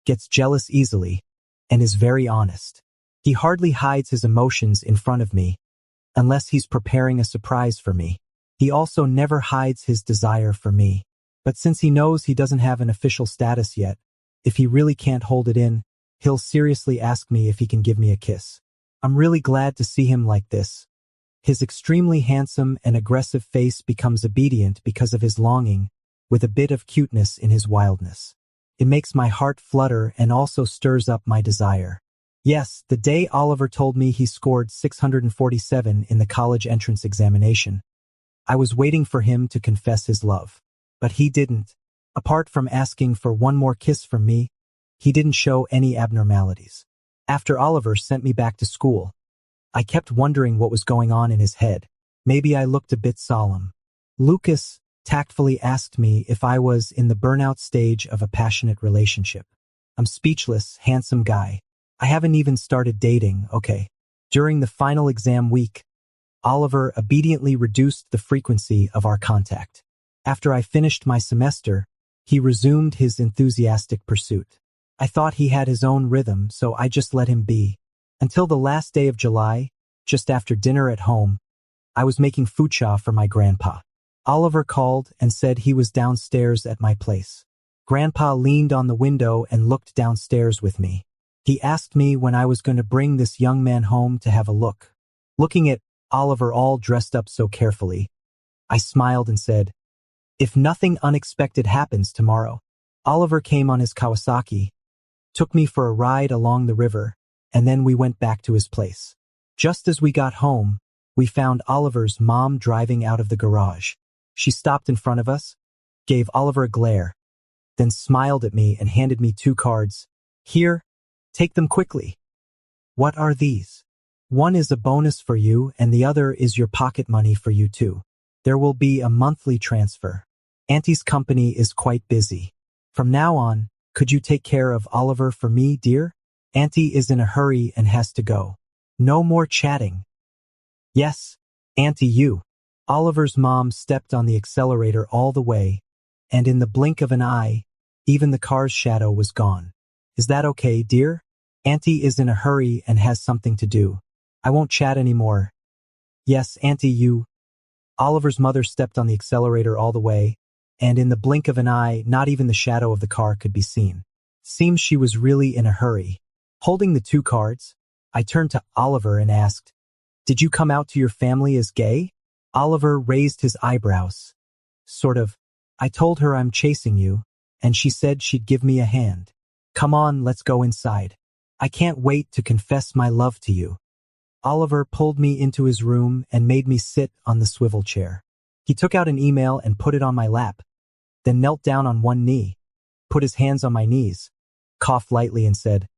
gets jealous easily, and is very honest. He hardly hides his emotions in front of me, unless he's preparing a surprise for me. He also never hides his desire for me. But since he knows he doesn't have an official status yet, if he really can't hold it in, he'll seriously ask me if he can give me a kiss. I'm really glad to see him like this. His extremely handsome and aggressive face becomes obedient because of his longing, with a bit of cuteness in his wildness. It makes my heart flutter and also stirs up my desire. Yes, the day Oliver told me he scored 647 in the college entrance examination, I was waiting for him to confess his love. But he didn't. Apart from asking for one more kiss from me, he didn't show any abnormalities. After Oliver sent me back to school, I kept wondering what was going on in his head. Maybe I looked a bit solemn. Lucas tactfully asked me if I was in the burnout stage of a passionate relationship. I'm speechless, handsome guy. I haven't even started dating, okay. During the final exam week, Oliver obediently reduced the frequency of our contact. After I finished my semester, he resumed his enthusiastic pursuit. I thought he had his own rhythm, so I just let him be. Until the last day of July, just after dinner at home, I was making fucha for my grandpa. Oliver called and said he was downstairs at my place. Grandpa leaned on the window and looked downstairs with me. He asked me when I was going to bring this young man home to have a look. Looking at Oliver all dressed up so carefully, I smiled and said, "If nothing unexpected happens tomorrow." Oliver came on his Kawasaki, took me for a ride along the river, and then we went back to his place. Just as we got home, we found Oliver's mom driving out of the garage. She stopped in front of us, gave Oliver a glare, then smiled at me and handed me 2 cards. "Here, take them quickly." "What are these?" "One is a bonus for you and the other is your pocket money for you too. There will be a monthly transfer. Auntie's company is quite busy. From now on, could you take care of Oliver for me, dear? Auntie is in a hurry and has to go. No more chatting." "Yes, Auntie, you." Oliver's mom stepped on the accelerator all the way, and in the blink of an eye, even the car's shadow was gone. "Is that okay, dear? Auntie is in a hurry and has something to do. I won't chat anymore." "Yes, Auntie, you." Oliver's mother stepped on the accelerator all the way, and in the blink of an eye, not even the shadow of the car could be seen. Seems she was really in a hurry. Holding the 2 cards, I turned to Oliver and asked, "Did you come out to your family as gay?" Oliver raised his eyebrows. "Sort of. I told her I'm chasing you, and she said she'd give me a hand. Come on, let's go inside. I can't wait to confess my love to you." Oliver pulled me into his room and made me sit on the swivel chair. He took out an email and put it on my lap, then knelt down on one knee, put his hands on my knees, coughed lightly and said,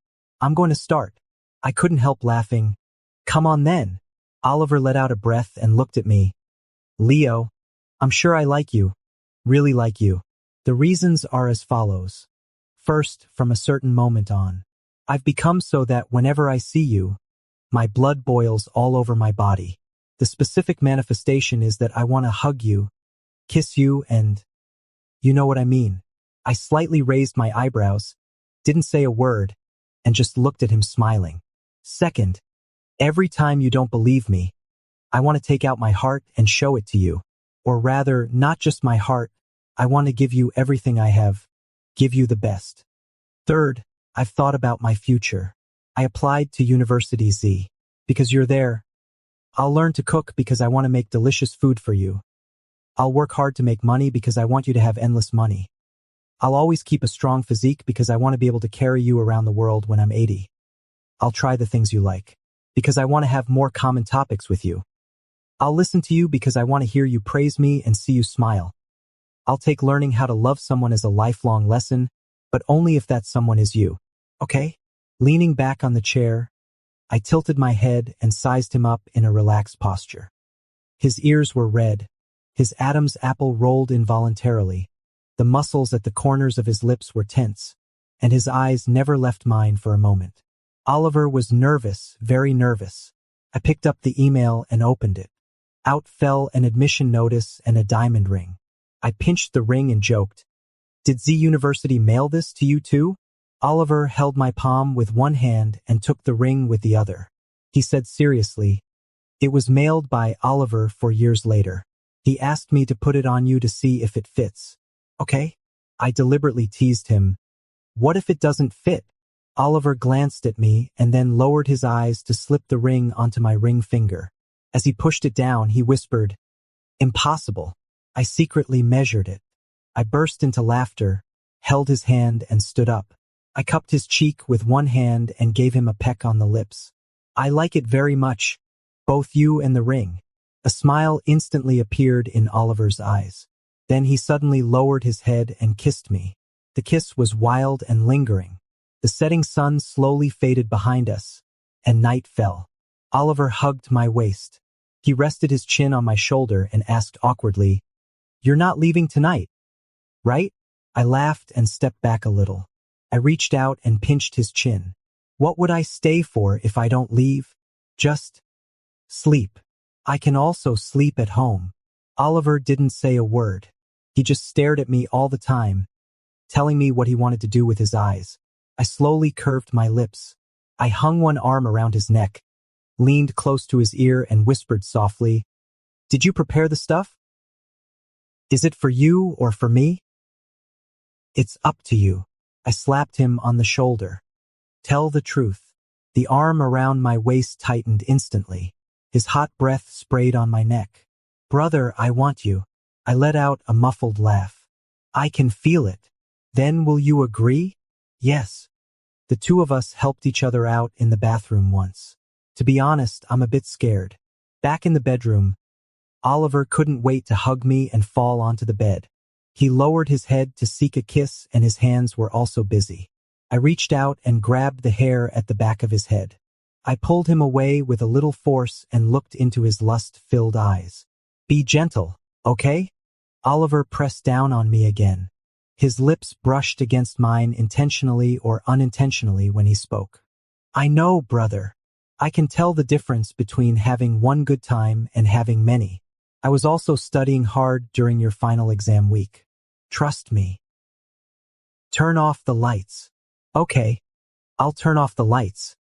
"I'm going to start." I couldn't help laughing. "Come on then." Oliver let out a breath and looked at me. "Leo, I'm sure I like you, really like you. The reasons are as follows. First, from a certain moment on, I've become so that whenever I see you, my blood boils all over my body. The specific manifestation is that I want to hug you, kiss you, and you know what I mean." I slightly raised my eyebrows, didn't say a word, and just looked at him smiling. Second, every time you don't believe me, I want to take out my heart and show it to you. Or rather, not just my heart, I want to give you everything I have, give you the best. Third, I've thought about my future. I applied to University Z, because you're there. I'll learn to cook because I want to make delicious food for you. I'll work hard to make money because I want you to have endless money. I'll always keep a strong physique because I want to be able to carry you around the world when I'm 80. I'll try the things you like because I want to have more common topics with you. I'll listen to you because I want to hear you praise me and see you smile. I'll take learning how to love someone as a lifelong lesson, but only if that someone is you. Okay? Leaning back on the chair, I tilted my head and sized him up in a relaxed posture. His ears were red. His Adam's apple rolled involuntarily. The muscles at the corners of his lips were tense, and his eyes never left mine for a moment. Oliver was nervous, very nervous. I picked up the email and opened it. Out fell an admission notice and a diamond ring. I pinched the ring and joked, "Did Z University mail this to you too?" Oliver held my palm with one hand and took the ring with the other. He said seriously, "It was mailed by Oliver 4 years later. He asked me to put it on you to see if it fits." Okay? I deliberately teased him. "What if it doesn't fit?" Oliver glanced at me and then lowered his eyes to slip the ring onto my ring finger. As he pushed it down, he whispered, "Impossible." I secretly measured it. I burst into laughter, held his hand and stood up. I cupped his cheek with one hand and gave him a peck on the lips. "I like it very much, both you and the ring." A smile instantly appeared in Oliver's eyes. Then he suddenly lowered his head and kissed me. The kiss was wild and lingering. The setting sun slowly faded behind us, and night fell. Oliver hugged my waist. He rested his chin on my shoulder and asked awkwardly, "You're not leaving tonight, right?" I laughed and stepped back a little. I reached out and pinched his chin. "What would I stay for if I don't leave? Just sleep. I can also sleep at home." Oliver didn't say a word. He just stared at me all the time, telling me what he wanted to do with his eyes. I slowly curved my lips. I hung one arm around his neck, leaned close to his ear and whispered softly, "Did you prepare the stuff? Is it for you or for me?" "It's up to you." I slapped him on the shoulder. "Tell the truth." The arm around my waist tightened instantly. His hot breath sprayed on my neck. "Brother, I want you." I let out a muffled laugh. "I can feel it." "Then will you agree?" "Yes." The two of us helped each other out in the bathroom once. To be honest, I'm a bit scared. Back in the bedroom, Oliver couldn't wait to hug me and fall onto the bed. He lowered his head to seek a kiss and his hands were also busy. I reached out and grabbed the hair at the back of his head. I pulled him away with a little force and looked into his lust-filled eyes. "Be gentle, okay?" Oliver pressed down on me again. His lips brushed against mine intentionally or unintentionally when he spoke. "I know, brother. I can tell the difference between having one good time and having many. I was also studying hard during your final exam week. Trust me." "Turn off the lights." "Okay, I'll turn off the lights."